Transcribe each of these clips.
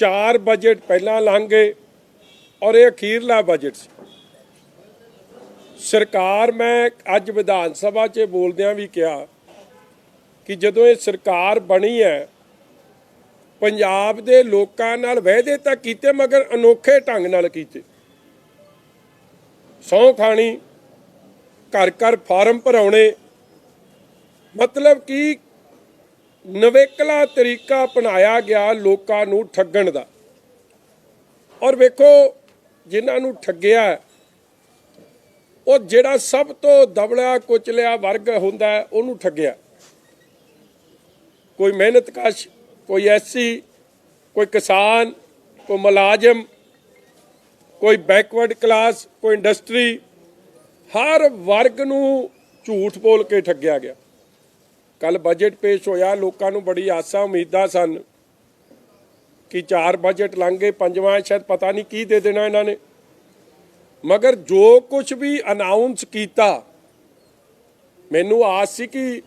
4 budget पहला लंघ गए और ये अखीरला बजट सरकार। मैं अज विधान सभा च बोलदियां भी कहा कि जदों ये सरकार बनी है पंजाब दे लोकां नाल वायदे तां कीते मगर अनोखे ढंग नाल कीते। सौं खानी, घर घर फार्म भराउणे, मतलब कि नवेकला तरीका अपनाया गया लोकां नूं ठग्गण दा। और वेखो जिन्हां नूं ठग्गिया वो जिहड़ा सब तो दबलिया कुचलिया वर्ग हुंदा है उहनूं ठग्गिया। कोई मेहनतकश, कोई SC, कोई किसान, कोई मुलाजम, कोई बैकवर्ड क्लास, कोई इंडस्ट्री, हर वर्ग नूं झूठ बोल के ठग्गिया गया। कल बजट पेश होया, लोगों को बड़ी आसा उम्मीदां सन कि 4 बजट लंघ गए, 5वां शायद पता नहीं की दे देना इन्होंने, मगर जो कुछ भी अनाउंस किया मैनू आस सी कि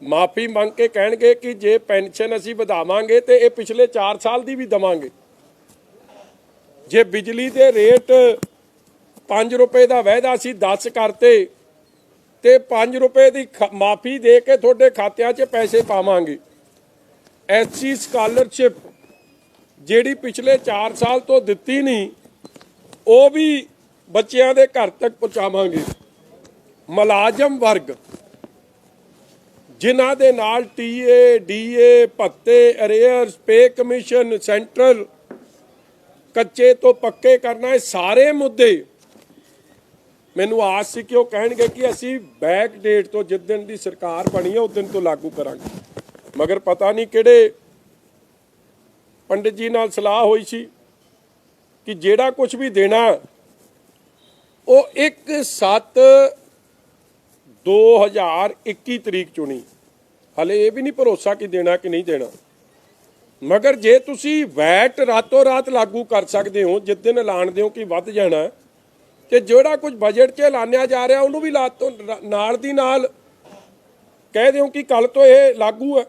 माफ़ी मंग के कहणगे कि जे पेनशन असीं वधावांगे तो ये पिछले 4 साल की भी देवांगे। जे बिजली के रेट 5 रुपए का वायदा असीं 10 करते तो 5 रुपए की माफ़ी दे के थोड़े खात्यां 'च पैसे पावांगे। SC स्कॉलरशिप जिहड़ी पिछले 4 साल तो दित्ती नहीं वो भी बच्चों के घर तक पहुँचावांगे। मुलाजम वर्ग जिन्हां दे नाल TA, DA, भत्ते, अरेयर्स, पे कमीशन, सेंट्रल, कच्चे तो पक्के करना, ये सारे मुद्दे मैनू आस सी कि वो कहणगे कि असीं बैक डेट तो जिस दिन की सरकार बनी है उस दिन तो लागू करांगे। मगर पता नहीं किहड़े पंडित जी नाल सलाह हुई सी कि जेड़ा कुछ भी देना वो 1/7/2021 तरीक चुनी। हले ये भी नहीं भरोसा कि देना कि नहीं देना। मगर जे तुसी वैट रातों रात लागू कर सकते हो, जिस दिन ऐलान दो कि वध जाना, कि जोड़ा कुछ बजट च ऐलानिया जा रहा उन्होंने भी लातों नाल दी नाल कह दो कि कल तो ये लागू है।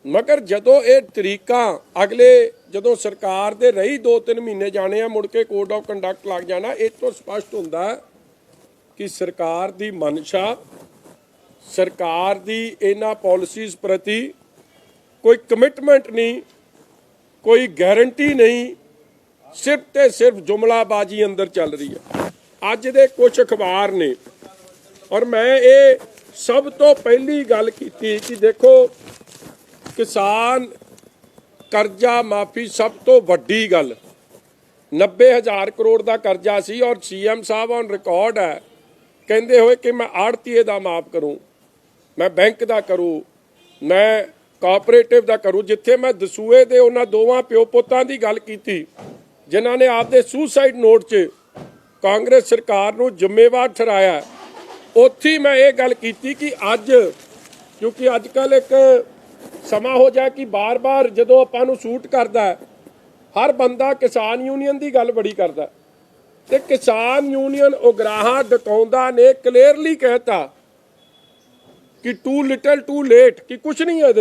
मगर जदों ये तरीका अगले जदों सरकार दे रही 2-3 महीने जाने आ, मुड़ के कोड ऑफ कंडक्ट लग जाना, इस तो स्पष्ट होंदा कि सरकार दी मनशा, सरकार दी इन्हां पॉलिसीज़ प्रति कोई कमिटमेंट नहीं, कोई गारंटी नहीं, सिर्फ ते सिर्फ जुमलाबाजी अंदर चल रही है। अज दे कुछ अखबार ने और मैं ये सब तो पहली गल की कि देखो किसान करजा माफ़ी सब तो वड्डी गल 90,000 करोड़ का करजा सी और CM साहब ऑन रिकॉर्ड है कहते हुए कि मैं आड़तीए का माफ़ करूँ, मैं बैंक का करूँ, मैं कोऑपरेटिव का करूँ। जिथे मैं दसूए दे उन्होंने दोवां प्यो पुत्तां की गल की जिन्हों ने आपदे सुसाइड नोट च कांग्रेस सरकार नूं जिम्मेवार ठहराया, उत्थे मैं ये गल की कि अज क्योंकि अजकल एक समा हो जाए कि बार बार जदों आपां नूं सूट करदा हर बंदा किसान यूनीयन की गल बड़ी करदा ते किसान यूनीयन उगराहा डकौंदा ने क्लीयरली कहता कि टू लिटल टू लेट, कि कुछ नहीं है,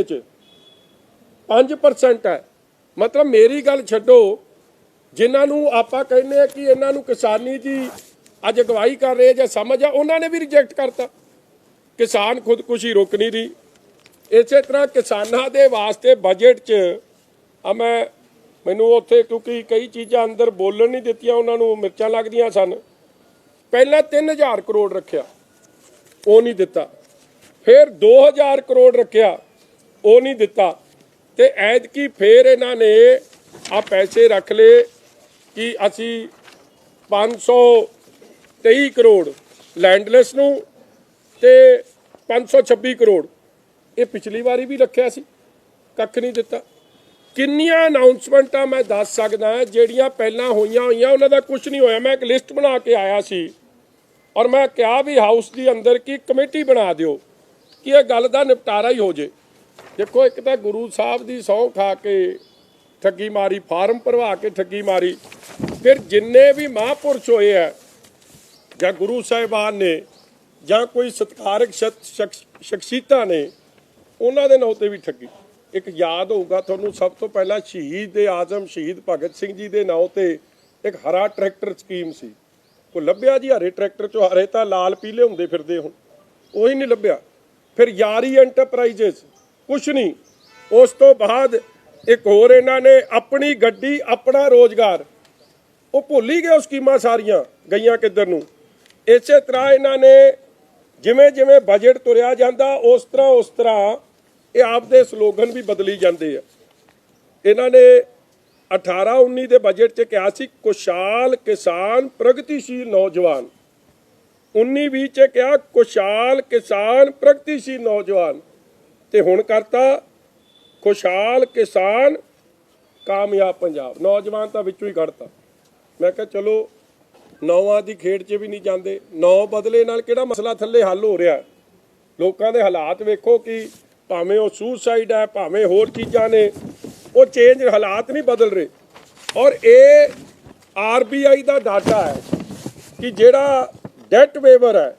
5% है। मतलब मेरी गल छड्डो, जिन्होंने आपां कहने कि इन्हों किसानी की अज अगवाई कर रहे ਜਾਂ समझ आ, उन्होंने भी रिजेक्ट करता। किसान खुदकुशी रोक नहीं रही। इस तरह किसानों के वास्ते बजट च मैनू उत्थे क्योंकि कई चीज़ां अंदर बोलन नहीं दित्तियां, उन्होंने मिर्चां लगदियां सन। पहला 3000 करोड़ रखिया, वो नहीं दिता, फिर 2000 करोड़ रखिया, वो नहीं दिता, ते ऐतकी फिर इन्होंने आ पैसे रख ले कि असी 523 करोड़ लैंडलैस नूं ते 526 करोड़ ये पिछली बारी भी रखिया सी, कख नहीं दिता। किन्नियां अनाउंसमेंटां मैं दस सकदा जिहड़ियां पहलां होईयां उन्हां दा कुछ नहीं होया। मैं एक लिस्ट बना के आया सी और मैं कहा भी हाउस के अंदर की कमेटी बना दिओ कि यह गल दा निपटारा ही हो जाए। देखो एक तो गुरु साहब की सौं खा के ठगी मारी, फार्म भरवा के ठगी मारी, फिर जिन्ने भी महापुरुष होए है जां गुरु साहिबान ने जां कोई सत्कारक शख्सियतां ने उन्हां दे नां ते भी ठगी। ਇੱਕ ਯਾਦ ਹੋਊਗਾ ਤੁਹਾਨੂੰ, ਸਭ ਤੋਂ ਪਹਿਲਾਂ ਸ਼ਹੀਦ ਆਜ਼ਮ ਸ਼ਹੀਦ ਭਗਤ ਸਿੰਘ ਜੀ ਦੇ ਨਾਂ ਤੇ ਇੱਕ ਹਰਾ ਟਰੈਕਟਰ ਸਕੀਮ ਸੀ। ਕੋਈ ਲੱਭਿਆ ਜੀ ਹਰੇ ਟਰੈਕਟਰ 'ਚੋਂ? ਹਰੇ ਤਾਂ ਲਾਲ ਪੀਲੇ ਹੁੰਦੇ ਫਿਰਦੇ ਹੁਣ, ਉਹੀ ਨਹੀਂ ਲੱਭਿਆ। ਫਿਰ ਯਾਰੀ ਐਂਟਰਪ੍ਰਾਈਜ਼ਸ, ਕੁਛ ਨਹੀਂ। ਉਸ ਤੋਂ ਬਾਅਦ ਇੱਕ ਹੋਰ ਇਹਨਾਂ ਨੇ ਆਪਣੀ ਗੱਡੀ ਆਪਣਾ ਰੋਜ਼ਗਾਰ, ਉਹ ਭੁੱਲ ਹੀ ਗਏ। ਉਹ ਸਕੀਮਾਂ ਸਾਰੀਆਂ ਗਈਆਂ ਕਿੱਧਰ ਨੂੰ। ਇਸੇ ਤਰ੍ਹਾਂ ਇਹਨਾਂ ਨੇ ਜਿਵੇਂ ਜਿਵੇਂ ਬਜਟ ਤੁਰਿਆ ਜਾਂਦਾ ਉਸ ਤਰ੍ਹਾਂ ਇਹ ਆਪਦੇ ਸਲੋਗਨ ਵੀ ਬਦਲੀ ਜਾਂਦੇ ਆ। ਇਹਨਾਂ ਨੇ 18-19 ਦੇ ਬਜਟ 'ਚ ਕਿਹਾ ਸੀ ਖੁਸ਼ਹਾਲ ਕਿਸਾਨ ਪ੍ਰਗਤੀਸ਼ੀਲ ਨੌਜਵਾਨ, 19-20 'ਚ ਕਿਹਾ ਖੁਸ਼ਹਾਲ ਕਿਸਾਨ ਪ੍ਰਗਤੀਸ਼ੀਲ ਨੌਜਵਾਨ, ਤੇ ਹੁਣ ਕਰਤਾ ਖੁਸ਼ਹਾਲ ਕਿਸਾਨ ਕਾਮਯਾਬ ਪੰਜਾਬ। ਨੌਜਵਾਨ ਤਾਂ ਵਿੱਚੋਂ ਹੀ ਕੱਢਤਾ। ਮੈਂ ਕਿਹਾ ਚਲੋ ਨੌਵਾਂ ਦੀ ਖੇਡ 'ਚ ਵੀ ਨਹੀਂ ਜਾਂਦੇ, ਨੌ ਬਦਲੇ ਨਾਲ ਕਿਹੜਾ ਮਸਲਾ ਥੱਲੇ ਹੱਲ ਹੋ ਰਿਹਾ। ਲੋਕਾਂ ਦੇ ਹਾਲਾਤ ਵੇਖੋ ਕਿ ਭਾਵੇਂ ਉਹ ਸੁਸਾਈਡ ਹੈ, ਭਾਵੇਂ ਹੋਰ ਚੀਜ਼ਾਂ ਨੇ, ਉਹ ਚੇਂਜ ਹਾਲਾਤ ਨਹੀਂ ਬਦਲ ਰਹੇ। ਔਰ ਇਹ RBI ਦਾ ਡਾਟਾ ਹੈ ਕਿ ਜਿਹੜਾ ਡੈਟ ਵੇਵਰ ਹੈ,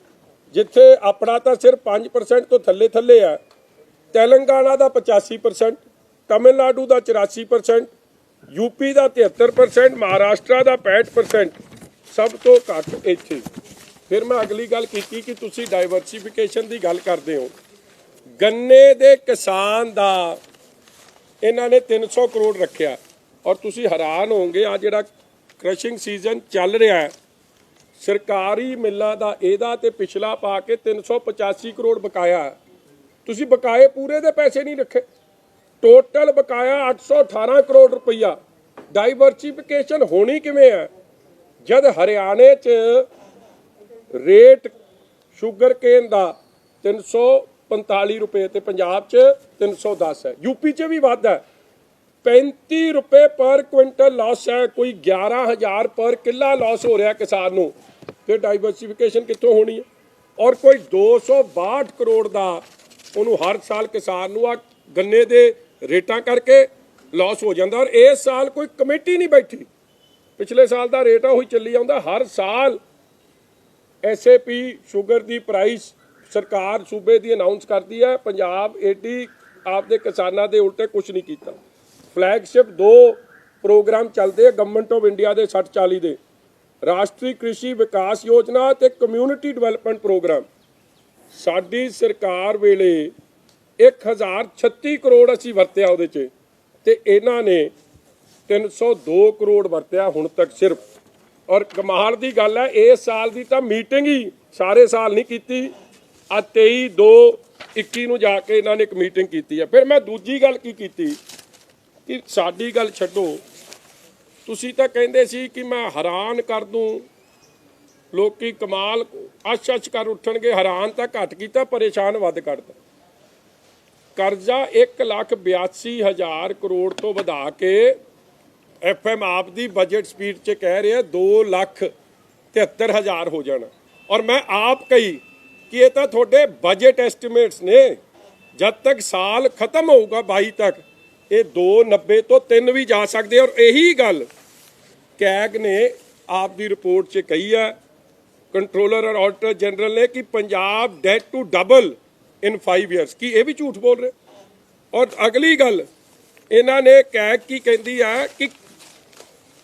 ਜਿੱਥੇ ਆਪਣਾ ਤਾਂ ਸਿਰਫ 5% ਤੋਂ ਥੱਲੇ ਹੈ, ਤੇਲੰਗਾਨਾ ਦਾ 85%, ਤਮਿਲਨਾਡੂ ਦਾ 84%, ਯੂਪੀ ਦਾ 73%, ਮਹਾਰਾਸ਼ਟਰ ਦਾ 65%, ਸਭ ਤੋਂ ਘੱਟ ਇੱਥੇ। ਫਿਰ ਮੈਂ ਅਗਲੀ ਗੱਲ ਕੀਤੀ ਕਿ ਤੁਸੀਂ ਡਾਈਵਰਸੀਫਿਕੇਸ਼ਨ ਦੀ ਗੱਲ ਕਰਦੇ ਹੋ। ਗੰਨੇ ਦੇ ਕਿਸਾਨ ਦਾ ਇਹਨਾਂ ਨੇ 300 ਕਰੋੜ ਰੱਖਿਆ, ਔਰ ਤੁਸੀਂ ਹੈਰਾਨ ਹੋਵੋਗੇ ਆ ਜਿਹੜਾ ਕ੍ਰਸ਼ਿੰਗ ਸੀਜ਼ਨ ਚੱਲ ਰਿਹਾ ਹੈ, ਸਰਕਾਰੀ ਮਿੱਲਾਂ ਦਾ ਇਹਦਾ ਤੇ ਪਿਛਲਾ ਪਾ ਕੇ 385 ਕਰੋੜ ਬਕਾਇਆ। ਤੁਸੀਂ ਬਕਾਏ ਪੂਰੇ ਦੇ ਪੈਸੇ ਨਹੀਂ ਰੱਖੇ। ਟੋਟਲ ਬਕਾਇਆ 818 ਕਰੋੜ ਰੁਪਈਆ। ਡਾਈਵਰਸੀਫਿਕੇਸ਼ਨ ਹੋਣੀ ਕਿਵੇਂ ਹੈ ਜਦ ਹਰਿਆਣੇ 'ਚ ਰੇਟ ਸ਼ੂਗਰ ਕੇਨ ਦਾ 345 ਰੁਪਏ ਤੇ ਪੰਜਾਬ 'ਚ 310 ਹੈ, ਯੂਪੀ 'ਚ ਵੀ ਵੱਧ ਹੈ। 35 ਰੁਪਏ ਪਰ ਕੁਇੰਟਲ ਲਾਸ ਹੈ, ਕੋਈ 11,000 ਪਰ ਕਿੱਲਾ ਲਾਸ ਹੋ ਰਿਹਾ ਕਿਸਾਨ ਨੂੰ। ਫਿਰ ਡਾਈਵਰਸੀਫਿਕੇਸ਼ਨ ਕਿੱਥੋਂ ਹੋਣੀ ਹੈ? ਔਰ ਕੋਈ 262 ਕਰੋੜ ਦਾ ਉਹਨੂੰ ਹਰ ਸਾਲ ਕਿਸਾਨ ਨੂੰ ਆ ਗੰਨੇ ਦੇ ਰੇਟਾਂ ਕਰਕੇ ਲਾਸ ਹੋ ਜਾਂਦਾ। ਔਰ ਇਸ ਸਾਲ ਕੋਈ ਕਮੇਟੀ ਨਹੀਂ ਬੈਠੀ, ਪਿਛਲੇ ਸਾਲ ਦਾ ਰੇਟ ਆ ਉਹੀ ਚੱਲੀ ਆਉਂਦਾ। ਹਰ ਸਾਲ SAP ਸ਼ੂਗਰ ਦੀ ਪ੍ਰਾਈਸ ਸਰਕਾਰ ਸੂਬੇ ਦੀ ਅਨਾਉਂਸ ਕਰਦੀ ਹੈ, ਪੰਜਾਬ ਏਡੀ ਆਪਦੇ ਕਿਸਾਨਾਂ ਦੇ ਉਲਟੇ ਕੁਝ ਨਹੀਂ ਕੀਤਾ। ਫਲੈਗਸ਼ਿਪ 2 ਪ੍ਰੋਗਰਾਮ ਚੱਲਦੇ ਆ ਗਵਰਨਮੈਂਟ ਆਫ ਇੰਡੀਆ ਦੇ 60-40 ਦੇ, ਰਾਸ਼ਟਰੀ ਕ੍ਰਿਸ਼ੀ ਵਿਕਾਸ ਯੋਜਨਾ ਤੇ ਕਮਿਊਨਿਟੀ ਡਿਵੈਲਪਮੈਂਟ ਪ੍ਰੋਗਰਾਮ। ਸਾਡੀ ਸਰਕਾਰ ਵੇਲੇ 1036 ਕਰੋੜ ਅਸੀਂ ਵਰਤਿਆ ਉਹਦੇ 'ਚ, ਤੇ ਇਹਨਾਂ ਨੇ 302 ਕਰੋੜ ਵਰਤਿਆ ਹੁਣ ਤੱਕ ਸਿਰਫ। ਔਰ ਕਮਾਲ ਦੀ ਗੱਲ ਹੈ, ਇਸ ਸਾਲ ਦੀ ਤਾਂ ਮੀਟਿੰਗ ਹੀ ਸਾਰੇ ਸਾਲ ਨਹੀਂ ਕੀਤੀ, ਆ 23/2/21 ਨੂੰ ਜਾ ਕੇ ਇਹਨਾਂ ਨੇ ਇੱਕ ਮੀਟਿੰਗ ਕੀਤੀ ਹੈ। ਫਿਰ ਮੈਂ ਦੂਜੀ ਗੱਲ ਕੀ ਕੀਤੀ ਕਿ ਸਾਡੀ ਗੱਲ ਛੱਡੋ, ਤੁਸੀਂ ਤਾਂ ਕਹਿੰਦੇ ਸੀ ਕਿ ਮੈਂ ਹੈਰਾਨ ਕਰ ਦੂੰ, ਲੋਕੀ ਕਮਾਲ ਅੱਛ ਕਰ ਉੱਠਣਗੇ। ਹੈਰਾਨ ਤਾਂ ਘੱਟ ਕੀਤਾ, ਪਰੇਸ਼ਾਨ ਵੱਧ ਕੱਢਤਾ। ਕਰਜ਼ਾ 1,82,000 ਕਰੋੜ ਤੋਂ ਵਧਾ ਕੇ FM ਆਪ ਦੀ ਬਜਟ ਸਪੀਡ 'ਚ ਕਹਿ ਰਿਹਾ 2,73,000 ਹੋ ਜਾਣਾ। ਔਰ ਮੈਂ ਆਪ ਕਹੀ ਕਿ ਇਹ ਤਾਂ ਤੁਹਾਡੇ ਬਜਟ ਐਸਟੀਮੇਟਸ ਨੇ, ਜਦ ਤੱਕ ਸਾਲ ਖਤਮ ਹੋਊਗਾ 22 ਤੱਕ ਇਹ 2,90 ਤੋਂ 3 ਵੀ ਜਾ ਸਕਦੇ। ਔਰ ਇਹੀ ਗੱਲ ਕੈਗ ਨੇ ਆਪ ਦੀ ਰਿਪੋਰਟ 'ਚ ਕਹੀ ਹੈ, ਕੰਟਰੋਲਰ ਔਰ ਆਡੀਟਰ ਜਨਰਲ ਨੇ, ਕਿ Punjab debt to double in 5 years। ਕੀ ਇਹ ਵੀ ਝੂਠ ਬੋਲ ਰਹੇ? ਔਰ ਅਗਲੀ ਗੱਲ ਇਹਨਾਂ ਨੇ ਕੈਗ ਕੀ ਕਹਿੰਦੀ ਹੈ ਕਿ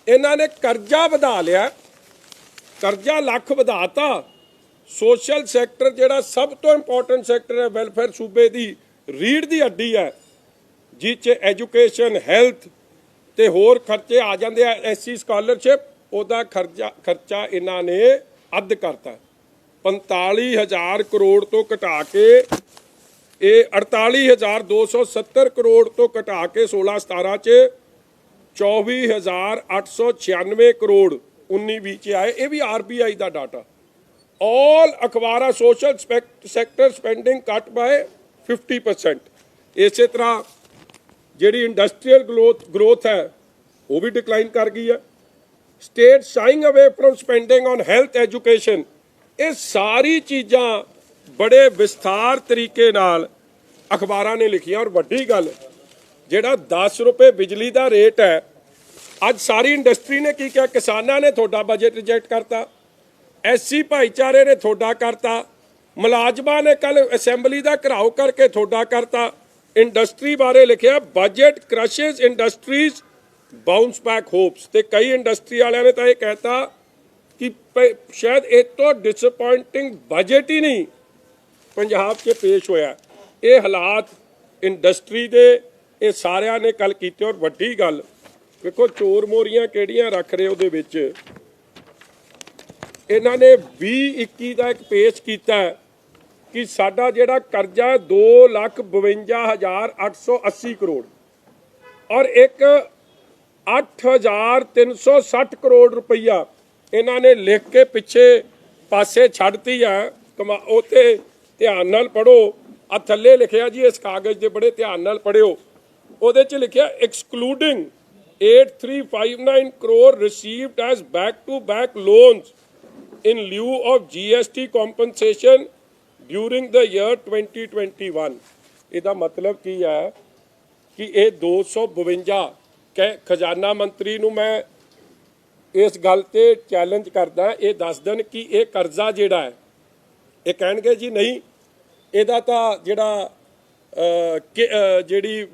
ਇਹਨਾਂ ਨੇ ਕਰਜ਼ਾ ਵਧਾ ਲਿਆ, ਕਰਜ਼ਾ ਲੱਖ ਵਧਾਤਾ। ਸੋਸ਼ਲ ਸੈਕਟਰ ਜਿਹੜਾ ਸਭ ਤੋਂ ਇੰਪੋਰਟੈਂਟ ਸੈਕਟਰ ਹੈ, ਵੈਲਫੇਅਰ ਸੂਬੇ ਦੀ ਰੀੜ੍ਹ ਦੀ ਹੱਡੀ ਹੈ, ਜਿਸ 'ਚ ਐਜੂਕੇਸ਼ਨ, ਹੈਲਥ ਤੇ ਹੋਰ ਖਰਚੇ ਆ ਜਾਂਦੇ ਆ, SC ਸਕਾਲਰਸ਼ਿਪ, ਉਹਦਾ ਖਰਚਾ ਇਹਨਾਂ ਨੇ ਅੱਧ ਕਰਤਾ। 45,000 ਕਰੋੜ ਤੋਂ ਘਟਾ ਕੇ ਇਹ 48,270 ਕਰੋੜ ਤੋਂ ਘਟਾ ਕੇ 16-17 'ਚ 24,896 ਕਰੋੜ 19-20 'ਚ ਆਏ। ਇਹ ਵੀ RBI ਦਾ ਡਾਟਾ। ਆਲ ਅਖਬਾਰਾਂ ਸੋਸ਼ਲ ਸੈਕਟਰ ਸਪੈਂਡਿੰਗ ਕੱਟ ਬਾਏ 50%। ਇਸੇ ਤਰ੍ਹਾਂ ਜਿਹੜੀ ਇੰਡਸਟਰੀਅਲ ਗਰੋਥ ਹੈ ਉਹ ਵੀ ਡਿਕਲਾਈਨ ਕਰ ਗਈ ਹੈ। State shying away from spending on health education. ਇਹ ਸਾਰੀ ਚੀਜ਼ਾਂ ਬੜੇ ਵਿਸਥਾਰ ਤਰੀਕੇ ਨਾਲ ਅਖਬਾਰਾਂ ਨੇ ਲਿਖੀਆਂ। ਔਰ ਵੱਡੀ ਗੱਲ, ਜਿਹੜਾ 10 ਰੁਪਏ ਬਿਜਲੀ ਦਾ ਰੇਟ ਹੈ, ਅੱਜ ਸਾਰੀ ਇੰਡਸਟਰੀ ਨੇ ਕੀ ਕਿਹਾ? ਕਿਸਾਨਾਂ ਨੇ ਤੁਹਾਡਾ ਬਜਟ ਰਿਜੈਕਟ ਕਰਤਾ, SC ਭਾਈਚਾਰੇ ਨੇ ਤੁਹਾਡਾ ਕਰਤਾ, ਮੁਲਾਜ਼ਮਾਂ ਨੇ ਕੱਲ ਅਸੈਂਬਲੀ ਦਾ ਘਿਰਾਓ ਕਰਕੇ ਤੁਹਾਡਾ ਕਰਤਾ। ਇੰਡਸਟਰੀ ਬਾਰੇ ਲਿਖਿਆ budget crushes industries bounce back hopes, ਤੇ ਕਈ ਇੰਡਸਟਰੀ ਵਾਲਿਆਂ ਨੇ ਤਾਂ ਇਹ ਕਹਿਤਾ ਕਿ ਸ਼ਾਇਦ ਇਹ ਤੋਂ ਡਿਸਅਪੁਆਇੰਟਿੰਗ ਬਜਟ ਹੀ ਨਹੀਂ ਪੰਜਾਬ 'ਚ ਪੇਸ਼ ਹੋਇਆ। ਇਹ ਹਾਲਾਤ ਇੰਡਸਟਰੀ ਦੇ ਇਹ ਸਾਰਿਆਂ ਨੇ ਕੱਲ ਕੀਤੇ। ਔਰ ਵੱਡੀ ਗੱਲ ਵੇਖੋ ਚੋਰ ਮੋਰੀਆਂ ਕਿਹੜੀਆਂ ਰੱਖ ਰਹੇ ਉਹਦੇ ਵਿੱਚ ਇਹਨਾਂ ਨੇ 2021 ਦਾ ਇੱਕ ਪੇਸ਼ ਕੀਤਾ ਕਿ ਸਾਡਾ ਜਿਹੜਾ ਕਰਜ਼ਾ 2,52,880 ਕਰੋੜ ਔਰ ਇੱਕ 8,360 ਕਰੋੜ ਰੁਪਈਆ ਇਹਨਾਂ ਨੇ ਲਿਖ ਕੇ ਪਿੱਛੇ ਪਾਸੇ ਛੱਡਤੀ ਆ। ਉੱਥੇ ਧਿਆਨ ਨਾਲ ਪੜੋ, ਆ ਥੱਲੇ ਲਿਖਿਆ ਜੀ ਇਸ ਕਾਗਜ਼ ਦੇ ਬੜੇ ਧਿਆਨ ਨਾਲ ਪੜਿਓ, ਉਹਦੇ 'ਚ ਲਿਖਿਆ excluding 8359 crore received as back to back loans in lieu of GST compensation during the year 2021। ਇਹਦਾ ਮਤਲਬ ਕੀ ਹੈ ਕਿ ਇਹ 252 ਖਜ਼ਾਨਾ ਮੰਤਰੀ ਨੂੰ ਮੈਂ ਇਸ ਗੱਲ ਤੇ ਚੈਲੰਜ ਕਰਦਾ, ਇਹ ਦੱਸ ਦੇਣ ਕਿ ਇਹ ਕਰਜ਼ਾ ਜਿਹੜਾ ਹੈ ਇਹ ਕਹਿਣਗੇ ਜੀ ਨਹੀਂ ਇਹਦਾ ਤਾਂ ਜਿਹੜੀ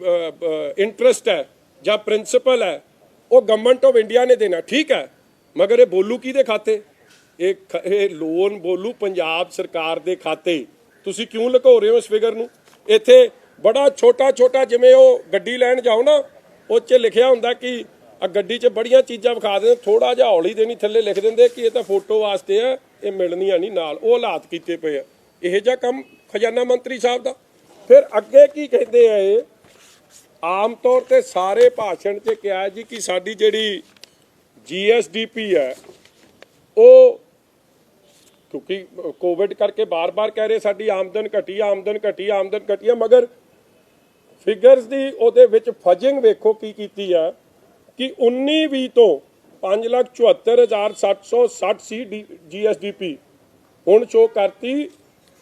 ਇੰਟਰਸਟ ਹੈ ਜਾਂ ਪ੍ਰਿੰਸੀਪਲ ਹੈ ਉਹ ਗਵਰਨਮੈਂਟ ਆਫ ਇੰਡੀਆ ਨੇ ਦੇਣਾ, ਠੀਕ ਹੈ, ਮਗਰ ਇਹ ਬੋਲੂ ਕਿਹਦੇ ਖਾਤੇ? ਇਹ ਲੋਨ ਬੋਲੂ ਪੰਜਾਬ ਸਰਕਾਰ ਦੇ ਖਾਤੇ। ਤੁਸੀਂ ਕਿਉਂ ਲੁਕੋ ਰਹੇ ਹੋ ਇਸ ਫਿਗਰ ਨੂੰ? ਇੱਥੇ ਬੜਾ ਛੋਟਾ ਜਿਵੇਂ ਉਹ ਗੱਡੀ ਲੈਣ ਜਾਓ ਨਾ, ਉਹ 'ਚ ਲਿਖਿਆ ਹੁੰਦਾ ਕਿ ਆ ਗੱਡੀ 'ਚ ਬੜੀਆਂ ਚੀਜ਼ਾਂ ਵਿਖਾ ਦਿੰਦੇ, ਥੋੜਾ ਜਿਹਾ ਹੌਲੀ ਦੇਣੀ ਥੱਲੇ ਲਿਖ ਦਿੰਦੇ ਕਿ ਇਹ ਤਾਂ ਫੋਟੋ ਵਾਸਤੇ ਆ, ਇਹ ਮਿਲਣੀਆਂ ਨਹੀਂ ਨਾਲ। ਉਹ ਹਾਲਾਤ ਕੀਤੇ ਪਏ ਆ ਇਹੋ ਜਿਹਾ ਕੰਮ ਖਜ਼ਾਨਾ ਮੰਤਰੀ ਸਾਹਿਬ ਦਾ। ਫਿਰ ਅੱਗੇ ਕੀ ਕਹਿੰਦੇ ਆ ਇਹ ਆਮ ਤੌਰ ਤੇ ਸਾਰੇ ਭਾਸ਼ਣ 'ਚ ਕਿਹਾ ਜੀ ਕਿ ਸਾਡੀ ਜਿਹੜੀ GSDP ਹੈ ਉਹ ਕਿਉਂਕਿ ਕੋਵਿਡ ਕਰਕੇ ਬਾਰ-ਬਾਰ ਕਹਿ ਰਹੇ ਸਾਡੀ ਆਮਦਨ ਘਟੀ ਹੈ, ਮਗਰ ਫਿਗਰਸ ਦੀ ਉਹਦੇ ਵਿੱਚ ਫਜਿੰਗ ਵੇਖੋ ਕੀ ਕੀਤੀ ਆ ਕਿ 19-20 ਤੋਂ 5,74,760 ਸੀ GSDP, ਹੁਣ ਸ਼ੋ ਕਰਤੀ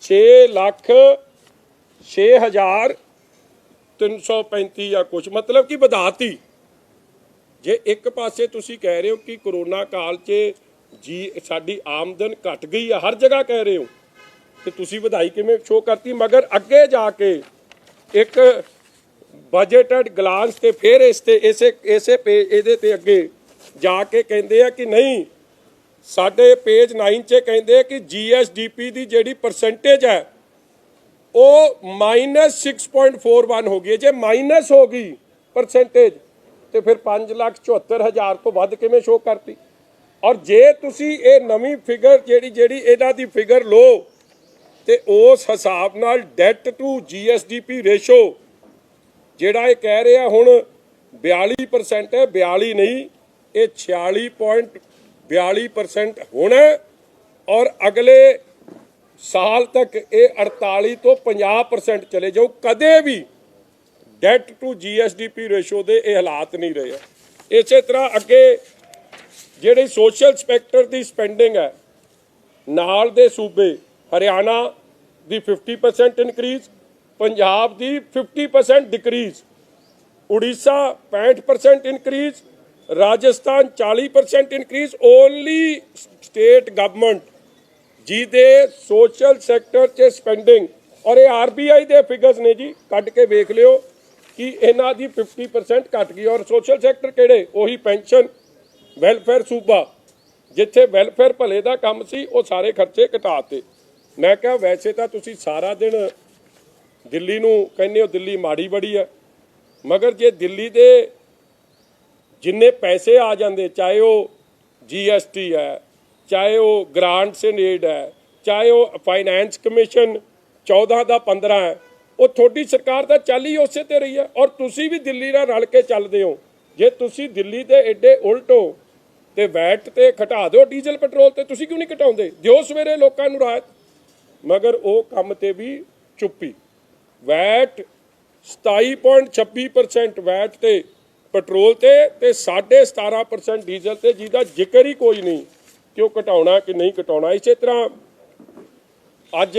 6,06,335 ਜਾਂ ਕੁਛ, ਮਤਲਬ ਕਿ ਵਧਾਤੀ। ਜੇ ਇੱਕ ਪਾਸੇ ਤੁਸੀਂ ਕਹਿ ਰਹੇ ਹੋ ਕਿ ਕਰੋਨਾ ਕਾਲ 'ਚ ਜੀ ਸਾਡੀ ਆਮਦਨ ਘਟ ਗਈ ਆ, ਹਰ ਜਗ੍ਹਾ ਕਹਿ ਰਹੇ ਹੋ, ਤੇ ਤੁਸੀਂ ਵਧਾਈ ਕਿਵੇਂ ਸ਼ੋ ਕਰਤੀ? ਮਗਰ ਅੱਗੇ ਜਾ ਕੇ ਇੱਕ ਬਜਟਡ ਗਲਾਂਸ ਤੇ ਫਿਰ ਇਸੇ ਪੇਜ ਇਹਦੇ ਤੇ ਅੱਗੇ ਜਾ ਕੇ ਕਹਿੰਦੇ ਆ ਕਿ ਨਹੀਂ, ਸਾਡੇ ਪੇਜ 9 'ਚ ਕਹਿੰਦੇ ਆ ਕਿ GSDP ਦੀ ਜਿਹੜੀ ਪਰਸੈਂਟੇਜ ਹੈ ਉਹ -6.41 ਹੋ ਗਈ। ਜੇ ਮਾਈਨਸ ਹੋ ਗਈ ਪਰਸੈਂਟੇਜ ਤੇ ਫਿਰ 5,74,000 ਤੋਂ ਵੱਧ ਕਿਵੇਂ ਸ਼ੋ ਕਰਤੀ? ਔਰ ਜੇ ਤੁਸੀਂ ਇਹ ਨਵੀਂ ਫਿਗਰ ਜਿਹੜੀ ਇਹਨਾਂ ਦੀ ਫਿਗਰ ਲਓ ਤੇ ਉਸ ਹਿਸਾਬ ਨਾਲ ਡੈਟ ਟੂ GSDP ਰੇਸ਼ੋ ਜਿਹੜਾ ਇਹ ਕਹਿ ਰਿਹਾ ਹੁਣ 42% ਹੈ, 42 ਨਹੀਂ, ਇਹ 46.42% ਹੋਣਾ ਔਰ ਅਗਲੇ ਸਾਲ ਤੱਕ ਇਹ 48 ਤੋਂ 50% ਚਲੇ ਜਾਊ। ਕਦੇ ਵੀ ਡੈਟ ਟੂ GSDP ਰੇਸ਼ੋ ਦੇ ਇਹ ਹਾਲਾਤ ਨਹੀਂ ਰਹੇ। ਇਸੇ ਤਰ੍ਹਾਂ ਅੱਗੇ ਜਿਹੜੀ ਸੋਸ਼ਲ ਸੈਕਟਰ ਦੀ ਸਪੈਂਡਿੰਗ ਹੈ, ਨਾਲ ਦੇ ਸੂਬੇ ਹਰਿਆਣਾ ਦੀ 50% ਇਨਕਰੀਜ਼, ਪੰਜਾਬ ਦੀ 50% decrease, Odisha 65% increase, Rajasthan 40% increase. Only state government ਜਿਹਦੇ ਸੋਸ਼ਲ ਸੈਕਟਰ 'ਚ ਸਪੈਂਡਿੰਗ, ਔਰ ਇਹ RBI ਦੇ ਫਿਗਰਸ ਨੇ ਜੀ, ਕੱਢ ਕੇ ਵੇਖ ਲਿਓ ਕਿ ਇਹਨਾਂ ਦੀ 50% ਘਟ ਗਈ। ਔਰ ਸੋਸ਼ਲ ਸੈਕਟਰ ਕਿਹੜੇ? ਉਹੀ ਪੈਨਸ਼ਨ, ਵੈਲਫੇਅਰ ਸੂਬਾ, ਜਿੱਥੇ ਵੈਲਫੇਅਰ ਭਲੇ ਦਾ ਕੰਮ ਸੀ ਉਹ ਸਾਰੇ ਖਰਚੇ ਘਟਾਤੇ। ਮੈਂ ਕਿਹਾ ਵੈਸੇ ਤਾਂ ਤੁਸੀਂ ਸਾਰਾ ਦਿਨ ਦਿੱਲੀ ਨੂੰ ਕਹਿੰਦੇ ਹੋ ਦਿੱਲੀ ਮਾੜੀ ਬੜੀ ਹੈ, ਮਗਰ ਜੇ ਦਿੱਲੀ ਦੇ ਜਿੰਨੇ ਪੈਸੇ ਆ ਜਾਂਦੇ, ਚਾਹੇ ਉਹ GST ਹੈ, ਚਾਹੇ ਉਹ ਗ੍ਰਾਂਟਸ ਐਂਡ ਏਡ ਹੈ, ਚਾਹੇ ਉਹ ਫਾਈਨੈਂਸ ਕਮਿਸ਼ਨ 14 ਦਾ 15 ਹੈ, ਉਹ ਤੁਹਾਡੀ ਸਰਕਾਰ ਤਾਂ ਚੱਲ ਹੀ ਉਸੇ ਤੇ ਰਹੀ ਹੈ। ਔਰ ਤੁਸੀਂ ਵੀ ਦਿੱਲੀ ਨਾਲ ਰਲ ਕੇ ਚੱਲਦੇ ਹੋ। ਜੇ ਤੁਸੀਂ ਦਿੱਲੀ ਦੇ ਐਡੇ ਉਲਟ ਹੋ ਤੇ ਵੈਟ ਤੇ ਘਟਾ ਦਿਓ, ਡੀਜ਼ਲ ਪੈਟਰੋਲ ਤੇ ਤੁਸੀਂ ਕਿਉਂ ਨਹੀਂ ਘਟਾਉਂਦੇ? ਦਿਓ ਸਵੇਰੇ ਲੋਕਾਂ ਨੂੰ ਰਾਹਤ, ਮਗਰ ਉਹ ਕੰਮ ਤੇ ਵੀ ਚੁੱਪੀ। ਵੈਟ 27.26% ਵੈਟ ਤੇ ਪੈਟਰੋਲ ਤੇ 17.5% ਡੀਜ਼ਲ ਤੇ, ਜਿਹਦਾ ਜ਼ਿਕਰ ਹੀ ਕੋਈ ਨਹੀਂ ਕਿ ਉਹ ਘਟਾਉਣਾ ਕਿ ਨਹੀਂ ਘਟਾਉਣਾ। ਇਸੇ ਤਰ੍ਹਾਂ ਅੱਜ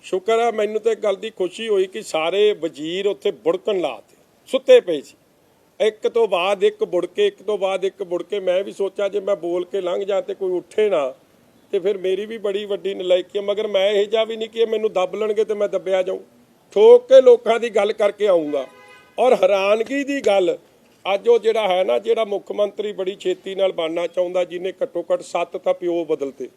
ਸ਼ੁਕਰ ਆ ਮੈਨੂੰ ਤੇ ਗੱਲ ਦੀ ਖੁਸ਼ੀ ਹੋਈ ਕਿ ਸਾਰੇ ਵਜ਼ੀਰ ਉੱਥੇ ਬੁੜਕਣ ਲਾਤੇ, ਸੁੱਤੇ ਪਏ ਸੀ, ਇੱਕ ਤੋਂ ਬਾਅਦ ਇੱਕ ਬੁੜ ਕੇ, ਇੱਕ ਤੋਂ ਬਾਅਦ ਇੱਕ ਬੁੜ ਕੇ। ਮੈਂ ਵੀ ਸੋਚਿਆ ਜੇ ਮੈਂ ਬੋਲ ਕੇ ਲੰਘ ਜਾ ਤੇ ਕੋਈ ਉੱਠੇ ਨਾ ਤੇ ਫਿਰ ਮੇਰੀ ਵੀ ਬੜੀ ਵੱਡੀ ਨਲਾਇਕੀ ਹੈ, ਮਗਰ ਮੈਂ ਇਹ ਜਿਹਾ ਵੀ ਨਹੀਂ ਕਿ ਮੈਨੂੰ ਦੱਬ ਲੈਣਗੇ ਤੇ ਮੈਂ ਦੱਬਿਆ ਜਾਊਂ। ਠੋਕ ਕੇ ਲੋਕਾਂ ਦੀ ਗੱਲ ਕਰਕੇ ਆਉਂਗਾ। ਔਰ ਹੈਰਾਨਗੀ ਦੀ ਗੱਲ, ਅੱਜ ਉਹ ਜਿਹੜਾ ਹੈ ਨਾ, ਜਿਹੜਾ ਮੁੱਖ ਮੰਤਰੀ ਬੜੀ ਛੇਤੀ ਨਾਲ ਬਣਨਾ ਚਾਹੁੰਦਾ, ਜਿਹਨੇ ਘੱਟੋ ਘੱਟ 7 ਤਾਂ ਪਿਓ ਬਦਲਤੇ।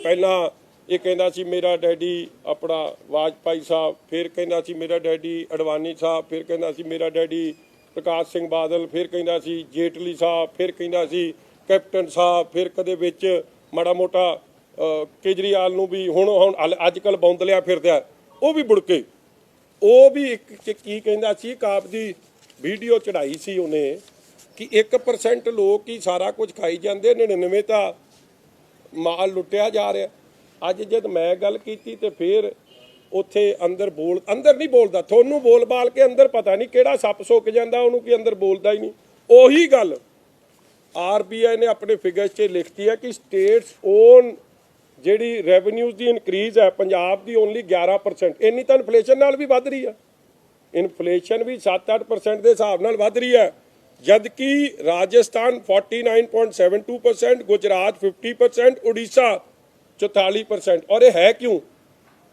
ਪਹਿਲਾਂ ਇਹ ਕਹਿੰਦਾ ਸੀ ਮੇਰਾ ਡੈਡੀ ਆਪਣਾ ਵਾਜਪਾਈ ਸਾਹਿਬ, ਫਿਰ ਕਹਿੰਦਾ ਸੀ ਮੇਰਾ ਡੈਡੀ ਅਡਵਾਨੀ ਸਾਹਿਬ, ਫਿਰ ਕਹਿੰਦਾ ਸੀ ਮੇਰਾ ਡੈਡੀ ਪ੍ਰਕਾਸ਼ ਸਿੰਘ ਬਾਦਲ, ਫਿਰ ਕਹਿੰਦਾ ਸੀ ਜੇਟਲੀ ਸਾਹਿਬ, ਫਿਰ ਕਹਿੰਦਾ ਸੀ ਕੈਪਟਨ ਸਾਹਿਬ, ਫਿਰ ਕਦੇ ਵਿੱਚ ਮਾੜਾ ਮੋਟਾ ਕੇਜਰੀਵਾਲ ਨੂੰ ਵੀ ਹੁਣ ਅੱਜ ਕੱਲ੍ਹ ਬੌਂਦਲਿਆ ਫਿਰਦਾ, ਉਹ ਵੀ ਬੁੜਕੇ। ਉਹ ਵੀ ਇੱਕ ਕੀ ਕਹਿੰਦਾ ਸੀ, ਇੱਕ ਆਪਦੀ ਵੀਡੀਓ ਚੜਾਈ ਸੀ ਉਹਨੇ ਕਿ 1% ਲੋਕ ਹੀ ਸਾਰਾ ਕੁਝ ਖਾਈ ਜਾਂਦੇ, 99 ਤਾਂ ਮਾਲ ਲੁੱਟਿਆ ਜਾ ਰਿਹਾ। ਅੱਜ ਜਦ ਮੈਂ ਗੱਲ ਕੀਤੀ ਤੇ ਫਿਰ ਉੱਥੇ ਅੰਦਰ ਨਹੀਂ ਬੋਲਦਾ, ਤੁਹਾਨੂੰ ਬੋਲ ਬਾਲ ਕੇ ਅੰਦਰ ਪਤਾ ਨਹੀਂ ਕਿਹੜਾ ਸੱਪ ਸੁੱਕ ਜਾਂਦਾ ਉਹਨੂੰ, ਕਿ ਅੰਦਰ ਬੋਲਦਾ ਹੀ ਨਹੀਂ। ਉਹੀ ਗੱਲ RBI ਨੇ ਆਪਣੇ ਫਿਗਰਸ 'ਚ ਲਿਖਤੀ ਹੈ ਕਿ ਸਟੇਟਸ ਓਨ ਜਿਹੜੀ ਰੈਵਨਿਊਜ਼ ਦੀ ਇਨਕਰੀਜ਼ ਹੈ ਪੰਜਾਬ ਦੀ ਓਨਲੀ 11%। ਇੰਨੀ ਤਾਂ ਇਨਫਲੇਸ਼ਨ ਨਾਲ ਵੀ ਵੱਧ ਰਹੀ ਹੈ, ਇਨਫਲੇਸ਼ਨ ਵੀ 7-8% ਦੇ ਹਿਸਾਬ ਨਾਲ ਵੱਧ ਰਹੀ ਹੈ, ਜਦਕਿ ਰਾਜਸਥਾਨ 49.72%, ਗੁਜਰਾਤ 50%, ਉੜੀਸਾ 44%। ਔਰ ਇਹ ਹੈ ਕਿਉਂ?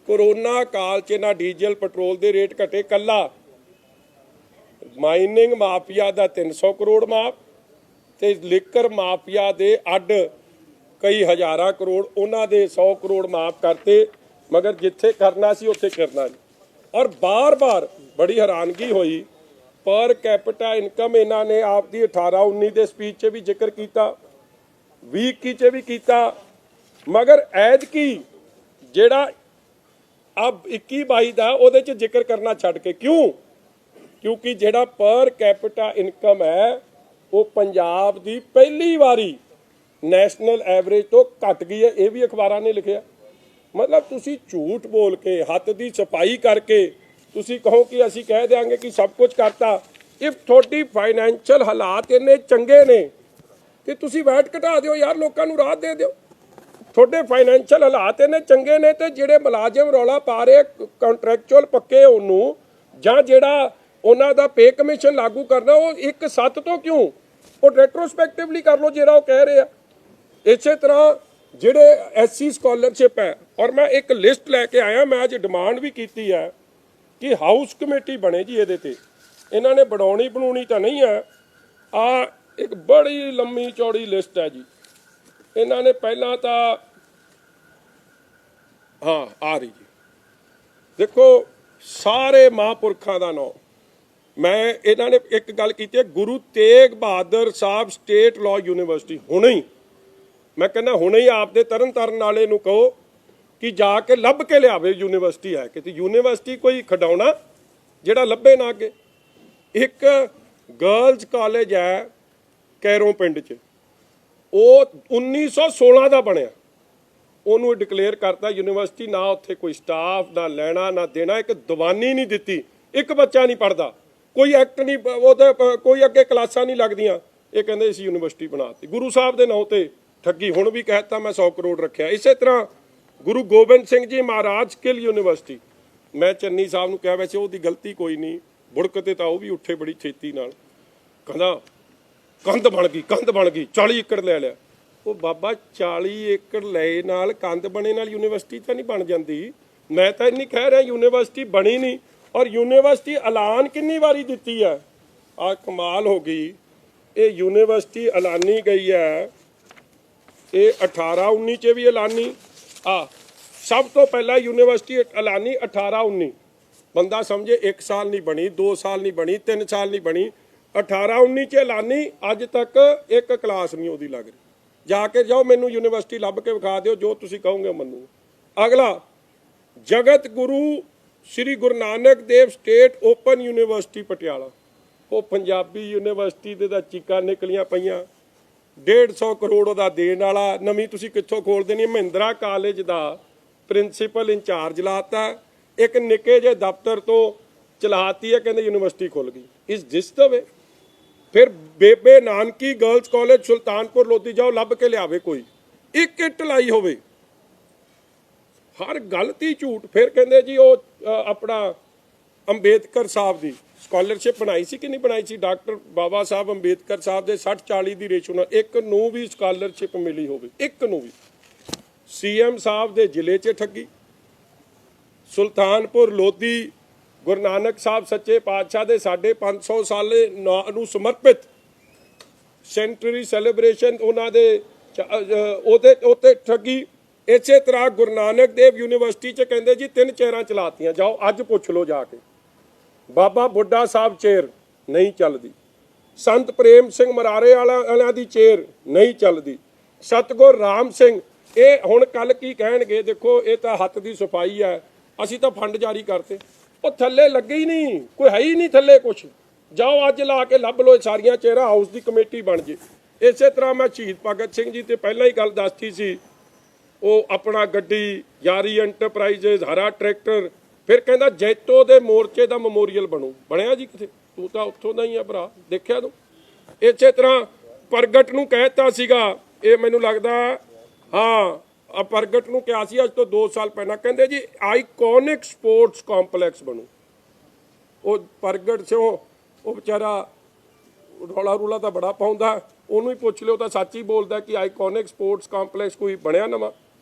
ਕੋਰੋਨਾ ਕਾਲ 'ਚ ਨਾ ਡੀਜ਼ਲ ਪੈਟਰੋਲ ਦੇ ਰੇਟ ਘਟੇ, ਕੱਲਾ ਮਾਈਨਿੰਗ ਮਾਫੀਆ ਦਾ 300 ਕਰੋੜ ਮਾਫ ਤੇ ਲਿਕਰ ਮਾਫੀਆ ਦੇ ਅੱਡ ਕਈ ਹਜ਼ਾਰਾਂ ਕਰੋੜ, ਉਹਨਾਂ ਦੇ 100 ਕਰੋੜ ਮਾਫ ਕਰਤੇ, ਮਗਰ ਜਿੱਥੇ ਕਰਨਾ ਸੀ ਉੱਥੇ ਕਰਨਾ ਨਹੀਂ। ਔਰ ਬਾਰ-ਬਾਰ ਬੜੀ ਹੈਰਾਨਗੀ ਹੋਈ, ਪਰ ਕੈਪੀਟਾ ਇਨਕਮ ਇਹਨਾਂ ਨੇ ਆਪਦੀ 18-19 ਦੇ ਸਪੀਚ 'ਚ ਵੀ ਜ਼ਿਕਰ ਕੀਤਾ, 20-21 'ਚ ਵੀ ਕੀਤਾ, ਮਗਰ ਐਤਕੀ ਜਿਹੜਾ ਅਬ 21-22 ਦਾ ਉਹਦੇ 'ਚ ਜ਼ਿਕਰ ਕਰਨਾ ਛੱਡ ਕੇ, ਕਿਉਂ? ਕਿਉਂਕਿ ਜਿਹੜਾ ਪਰ ਕੈਪੀਟਾ ਇਨਕਮ ਹੈ ਉਹ ਪੰਜਾਬ ਦੀ ਪਹਿਲੀ ਵਾਰੀ ਨੈਸ਼ਨਲ ਐਵਰੇਜ ਤੋਂ ਘਟ ਗਈ ਹੈ। ਇਹ ਵੀ ਅਖਬਾਰਾਂ ਨੇ ਲਿਖਿਆ। ਮਤਲਬ ਤੁਸੀਂ ਝੂਠ ਬੋਲ ਕੇ, ਹੱਥ ਦੀ ਸਫਾਈ ਕਰਕੇ ਤੁਸੀਂ ਕਹੋ ਕਿ ਅਸੀਂ ਕਹਿ ਦਿਆਂਗੇ ਕਿ ਸਭ ਕੁਝ ਕਰਤਾ। ਇਫ ਤੁਹਾਡੀ ਫਾਈਨੈਂਸ਼ੀਅਲ ਹਾਲਾਤ ਇੰਨੇ ਚੰਗੇ ਨੇ ਕਿ ਤੁਸੀਂ ਵੈਟ ਘਟਾ ਦਿਓ ਯਾਰ, ਲੋਕਾਂ ਨੂੰ ਰਾਹਤ ਦੇ ਦਿਓ। ਤੁਹਾਡੇ ਫਾਈਨੈਂਸ਼ੀਅਲ ਹਾਲਾਤ ਇੰਨੇ ਚੰਗੇ ਨੇ ਤੇ ਜਿਹੜੇ ਮੁਲਾਜ਼ਮ ਰੌਲਾ ਪਾ ਰਹੇ ਕੰਟਰੈਕਚੁਅਲ ਪੱਕੇ ਉਹਨੂੰ, ਜਾਂ ਜਿਹੜਾ ਉਹਨਾਂ ਦਾ ਪੇ ਕਮਿਸ਼ਨ ਲਾਗੂ ਕਰਨਾ, ਉਹ 1/7 ਤੋਂ ਕਿਉਂ? ਉਹ ਰੈਟਰੋਸਪੈਕਟਿਵਲੀ ਕਰ ਲਓ ਜਿਹੜਾ ਉਹ ਕਹਿ ਰਹੇ ਆ। ਇਸੇ ਤਰ੍ਹਾਂ ਜਿਹੜੇ SC ਸਕਾਲਰਸ਼ਿਪ ਹੈ, ਔਰ ਮੈਂ ਇੱਕ ਲਿਸਟ ਲੈ ਕੇ ਆਇਆ, ਮੈਂ ਅੱਜ ਡਿਮਾਂਡ ਵੀ ਕੀਤੀ ਹੈ ਕਿ ਹਾਊਸ ਕਮੇਟੀ ਬਣੇ ਜੀ ਇਹਦੇ ਤੇ। ਇਹਨਾਂ ਨੇ ਬਣਾਉਣੀ ਤਾਂ ਨਹੀਂ ਹੈ, ਆ ਇੱਕ ਬੜੀ ਲੰਮੀ ਚੌੜੀ ਲਿਸਟ ਹੈ ਜੀ। ਇਹਨਾਂ ਨੇ ਪਹਿਲਾਂ ਤਾਂ ਹਾਂ ਆ ਰਹੀ ਜੀ, ਦੇਖੋ ਸਾਰੇ ਮਹਾਂਪੁਰਖਾਂ ਦਾ ਨਾਮ। ਮੈਂ ਇਹਨਾਂ ਨੇ ਇੱਕ ਗੱਲ ਕੀਤੀ ਹੈ, Guru Tegh Bahadur Sahib state law university, ਹੁਣੇ ਹੀ ਮੈਂ ਕਹਿੰਦਾ ਹੁਣੇ ਹੀ ਆਪਦੇ ਤਰਨ ਵਾਲੇ ਨੂੰ ਕਹੋ ਕਿ ਜਾ ਕੇ ਲੱਭ ਕੇ ਲਿਆਵੇ ਯੂਨੀਵਰਸਿਟੀ ਹੈ ਕਿਤੇ। ਯੂਨੀਵਰਸਿਟੀ ਕੋਈ ਖਡਾਉਣਾ ਜਿਹੜਾ ਲੱਭੇ ਨਾ ਅੱਗੇ। ਇੱਕ ਗਰਲਜ਼ ਕਾਲਜ ਹੈ ਕੈਰੋਂ ਪਿੰਡ 'ਚ, ਉਹ 1916 ਦਾ ਬਣਿਆ, ਉਹਨੂੰ ਡਿਕਲੇਅਰ ਕਰਤਾ ਯੂਨੀਵਰਸਿਟੀ। ਨਾ ਉੱਥੇ ਕੋਈ ਸਟਾਫ, ਨਾ ਲੈਣਾ ਨਾ ਦੇਣਾ, ਇੱਕ ਦੀਵਾਨੀ ਨਹੀਂ ਦਿੱਤੀ, ਇੱਕ ਬੱਚਾ ਨਹੀਂ ਪੜ੍ਹਦਾ, ਕੋਈ ਐਕਟ ਨਹੀਂ, ਉਹਦੇ ਕੋਈ ਅੱਗੇ ਕਲਾਸਾਂ ਨਹੀਂ ਲੱਗਦੀਆਂ। ਇਹ ਕਹਿੰਦੇ ਅਸੀਂ ਯੂਨੀਵਰਸਿਟੀ ਬਣਾਤੀ, ਗੁਰੂ ਸਾਹਿਬ ਦੇ ਨਾਂ ਤੇ ਠੱਗੀ। ਹੁਣ ਵੀ ਕਹਿਤਾ ਮੈਂ 100 ਕਰੋੜ ਰੱਖਿਆ। ਇਸੇ ਤਰ੍ਹਾਂ ਗੁਰੂ ਗੋਬਿੰਦ ਸਿੰਘ ਜੀ ਮਹਾਰਾਜ ਸਕਿੱਲ ਯੂਨੀਵਰਸਿਟੀ, ਮੈਂ ਚੰਨੀ ਸਾਹਿਬ ਨੂੰ ਕਿਹਾ, ਵੈਸੇ ਉਹਦੀ ਗਲਤੀ ਕੋਈ ਨਹੀਂ, ਬੁੜਕਤੇ ਤਾਂ ਉਹ ਵੀ ਉੱਠੇ ਬੜੀ ਛੇਤੀ ਨਾਲ, ਕਹਿੰਦਾ ਕੰਧ ਬਣ ਗਈ 40 ਏਕੜ ਲੈ ਲਿਆ। ਉਹ ਬਾਬਾ 40 ਏਕੜ ਲਏ ਨਾਲ ਕੰਧ ਬਣੇ ਨਾਲ ਯੂਨੀਵਰਸਿਟੀ ਤਾਂ ਨਹੀਂ ਬਣ ਜਾਂਦੀ। ਮੈਂ ਤਾਂ ਇੰਨੀ ਕਹਿ ਰਿਹਾ ਯੂਨੀਵਰਸਿਟੀ ਬਣੀ ਨਹੀਂ। ਔਰ ਯੂਨੀਵਰਸਿਟੀ ਐਲਾਨ ਕਿੰਨੀ ਵਾਰੀ ਦਿੱਤੀ ਹੈ, ਆ ਕਮਾਲ ਹੋ ਗਈ। ਇਹ ਯੂਨੀਵਰਸਿਟੀ ਐਲਾਨੀ ਗਈ ਹੈ, ਇਹ 18-19 'ਚ ਵੀ ਐਲਾਨੀ, ਸਭ ਤੋਂ ਪਹਿਲਾਂ ਯੂਨੀਵਰਸਿਟੀ ਐਲਾਨੀ 18-19। ਬੰਦਾ ਸਮਝੇ 1 ਸਾਲ ਨਹੀਂ ਬਣੀ, 2 ਸਾਲ ਨਹੀਂ ਬਣੀ, 3 ਸਾਲ ਨਹੀਂ ਬਣੀ, 18-19 'ਚ ਐਲਾਨੀ। ਅੱਜ ਤੱਕ ਇੱਕ ਕਲਾਸ ਨਹੀਂ ਉਹਦੀ ਲੱਗ ਰਹੀ। ਜਾ ਕੇ ਜਾਓ, ਮੈਨੂੰ ਯੂਨੀਵਰਸਿਟੀ ਲੱਭ ਕੇ ਵਿਖਾ ਦਿਓ, ਜੋ ਤੁਸੀਂ ਕਹੋਗੇ ਮੰਨੂ। ਅਗਲਾ ਜਗਤ ਗੁਰੂ ਸ੍ਰੀ ਗੁਰੂ Nanak Dev state open university Patiala, ਉਹ ਪੰਜਾਬੀ ਯੂਨੀਵਰਸਿਟੀ ਦੇ ਤਾਂ ਚੀਕਾਂ ਨਿਕਲੀਆਂ ਪਈਆਂ। 150 ਕਰੋੜ ਉਹਦਾ ਦੇਣ ਵਾਲਾ, ਨਵੀਂ ਤੁਸੀਂ ਕਿੱਥੋਂ ਖੋਲ ਦੇਣੀ। ਮਹਿੰਦਰਾ ਕਾਲਜ ਦਾ ਪ੍ਰਿੰਸੀਪਲ ਇੰਚਾਰਜ ਲਾਤਾ, ਇੱਕ ਨਿੱਕੇ ਜਿਹੇ ਦਫ਼ਤਰ ਤੋਂ ਚਲਾਤੀ ਹੈ, ਕਹਿੰਦੇ ਯੂਨੀਵਰਸਿਟੀ ਖੁੱਲ ਗਈ। ਇਸ ਦਿਸ ਦ ਵੇ। ਫਿਰ ਬੇਬੇ ਨਾਨਕੀ ਗਰਲਜ਼ ਕਾਲਜ ਸੁਲਤਾਨਪੁਰ ਲੋਧੀ, ਜਾਓ ਲੱਭ ਕੇ ਲਿਆਵੇ ਕੋਈ, ਇੱਕ ਇੱਟ ਲਾਈ ਹੋਵੇ। ਹਰ ਗਲਤੀ ਝੂਠ। ਫਿਰ ਕਹਿੰਦੇ ਜੀ ਉਹ ਆਪਣਾ ਅੰਬੇਦਕਰ ਸਾਹਿਬ ਦੀ ਸਕਾਲਰਸ਼ਿਪ ਬਣਾਈ ਸੀ ਕਿ ਨਹੀਂ ਬਣਾਈ ਸੀ, ਡਾਕਟਰ ਬਾਬਾ ਸਾਹਿਬ ਅੰਬੇਦਕਰ ਸਾਹਿਬ ਦੇ 60-40 ਦੀ ਰੇਸ਼ੋ ਨਾਲ ਇੱਕ ਨੂੰ ਵੀ ਸਕਾਲਰਸ਼ਿਪ ਮਿਲੀ ਹੋਵੇ, ਇੱਕ ਨੂੰ ਵੀ। CM ਸਾਹਿਬ ਦੇ ਜ਼ਿਲ੍ਹੇ 'ਚ ਠੱਗੀ, ਸੁਲਤਾਨਪੁਰ ਲੋਧੀ ਗੁਰੂ ਨਾਨਕ ਸਾਹਿਬ ਸੱਚੇ ਪਾਤਸ਼ਾਹ ਦੇ 550 ਸਾਲੇ ਨੂੰ ਸਮਰਪਿਤ ਸੈਂਟਰੀ ਸੈਲੀਬ੍ਰੇਸ਼ਨ ਉਹਨਾਂ ਦੇ ਉਹਤੇ ਠੱਗੀ। ਇਸੇ ਤਰ੍ਹਾਂ ਗੁਰੂ ਨਾਨਕ ਦੇਵ ਯੂਨੀਵਰਸਿਟੀ 'ਚ ਕਹਿੰਦੇ ਜੀ 3 ਚੇਅਰਾਂ ਚਲਾਤੀਆਂ, ਜਾਓ ਅੱਜ ਪੁੱਛ ਲਓ ਜਾ ਕੇ। ਬਾਬਾ ਬੁੱਢਾ ਸਾਹਿਬ ਚੇਅਰ ਨਹੀਂ ਚੱਲਦੀ, ਸੰਤ ਪ੍ਰੇਮ ਸਿੰਘ ਮਰਾਰੇ ਵਾਲਿਆਂ ਦੀ ਚੇਅਰ ਨਹੀਂ ਚੱਲਦੀ, ਸਤਿਗੁਰ ਰਾਮ ਸਿੰਘ ਇਹ ਹੁਣ ਕੱਲ ਕੀ ਕਹਿਣਗੇ, ਦੇਖੋ ਇਹ ਤਾਂ ਹੱਥ ਦੀ ਸਫਾਈ ਹੈ, ਅਸੀਂ ਤਾਂ ਫੰਡ ਜਾਰੀ ਕਰਤੇ, ਉਹ ਥੱਲੇ ਲੱਗੇ ਹੀ ਨਹੀਂ, ਕੋਈ ਹੈ ਹੀ ਨਹੀਂ ਥੱਲੇ ਕੁਛ, ਜਾਓ ਅੱਜ ਲਾ ਕੇ ਲੱਭ ਲਓ ਸਾਰੀਆਂ ਚੇਅਰਾਂ, ਹਾਊਸ ਦੀ ਕਮੇਟੀ ਬਣ ਜੇ। ਇਸੇ ਤਰ੍ਹਾਂ ਮੈਂ ਸ਼ਹੀਦ ਭਗਤ ਸਿੰਘ ਜੀ ਤੇ ਪਹਿਲਾਂ ਹੀ ਗੱਲ ਦੱਸਤੀ ਸੀ, ਉਹ ਆਪਣਾ ਗੱਡੀ ਯਾਰੀ ਐਂਟਰਪ੍ਰਾਈਜ਼ਸ ਹਰਾ ਟਰੈਕਟਰ, ਫਿਰ ਕਹਿੰਦਾ ਜੈਤੋ ਦੇ ਮੋਰਚੇ ਦਾ ਮੈਮੋਰੀਅਲ ਬਣੂ, ਬਣਿਆ ਜੀ ਕਿਤੇ? ਤੂੰ ਤਾਂ ਉੱਥੋਂ ਦਾ ਹੀ ਆ ਭਰਾ, ਦੇਖਿਆ ਤੂੰ। ਇਸੇ ਤਰ੍ਹਾਂ ਪ੍ਰਗਟ ਨੂੰ ਕਹਿਤਾ ਸੀਗਾ, ਇਹ ਮੈਨੂੰ ਲੱਗਦਾ ਹਾਂ ਪ੍ਰਗਟ ਨੂੰ ਕਿਹਾ ਸੀ ਅੱਜ ਤੋਂ 2 ਸਾਲ ਪਹਿਲਾਂ, ਕਹਿੰਦੇ ਜੀ ਆਈਕੋਨਿਕ ਸਪੋਰਟਸ ਕੰਪਲੈਕਸ ਬਣੂ। ਉਹ ਪ੍ਰਗਟ ਸਿਓ ਉਹ ਵਿਚਾਰਾ ਰੌਲਾ ਰੂਲਾ ਤਾਂ ਬੜਾ ਪਾਉਂਦਾ, ਉਹਨੂੰ ਹੀ ਪੁੱਛ ਲਿਓ ਤਾਂ ਸੱਚ ਹੀ ਬੋਲਦਾ ਕਿ ਆਈਕੋਨਿਕ ਸਪੋਰਟਸ ਕੰਪਲੈਕਸ ਕੋਈ ਬਣਿਆ ਨਵਾਂ।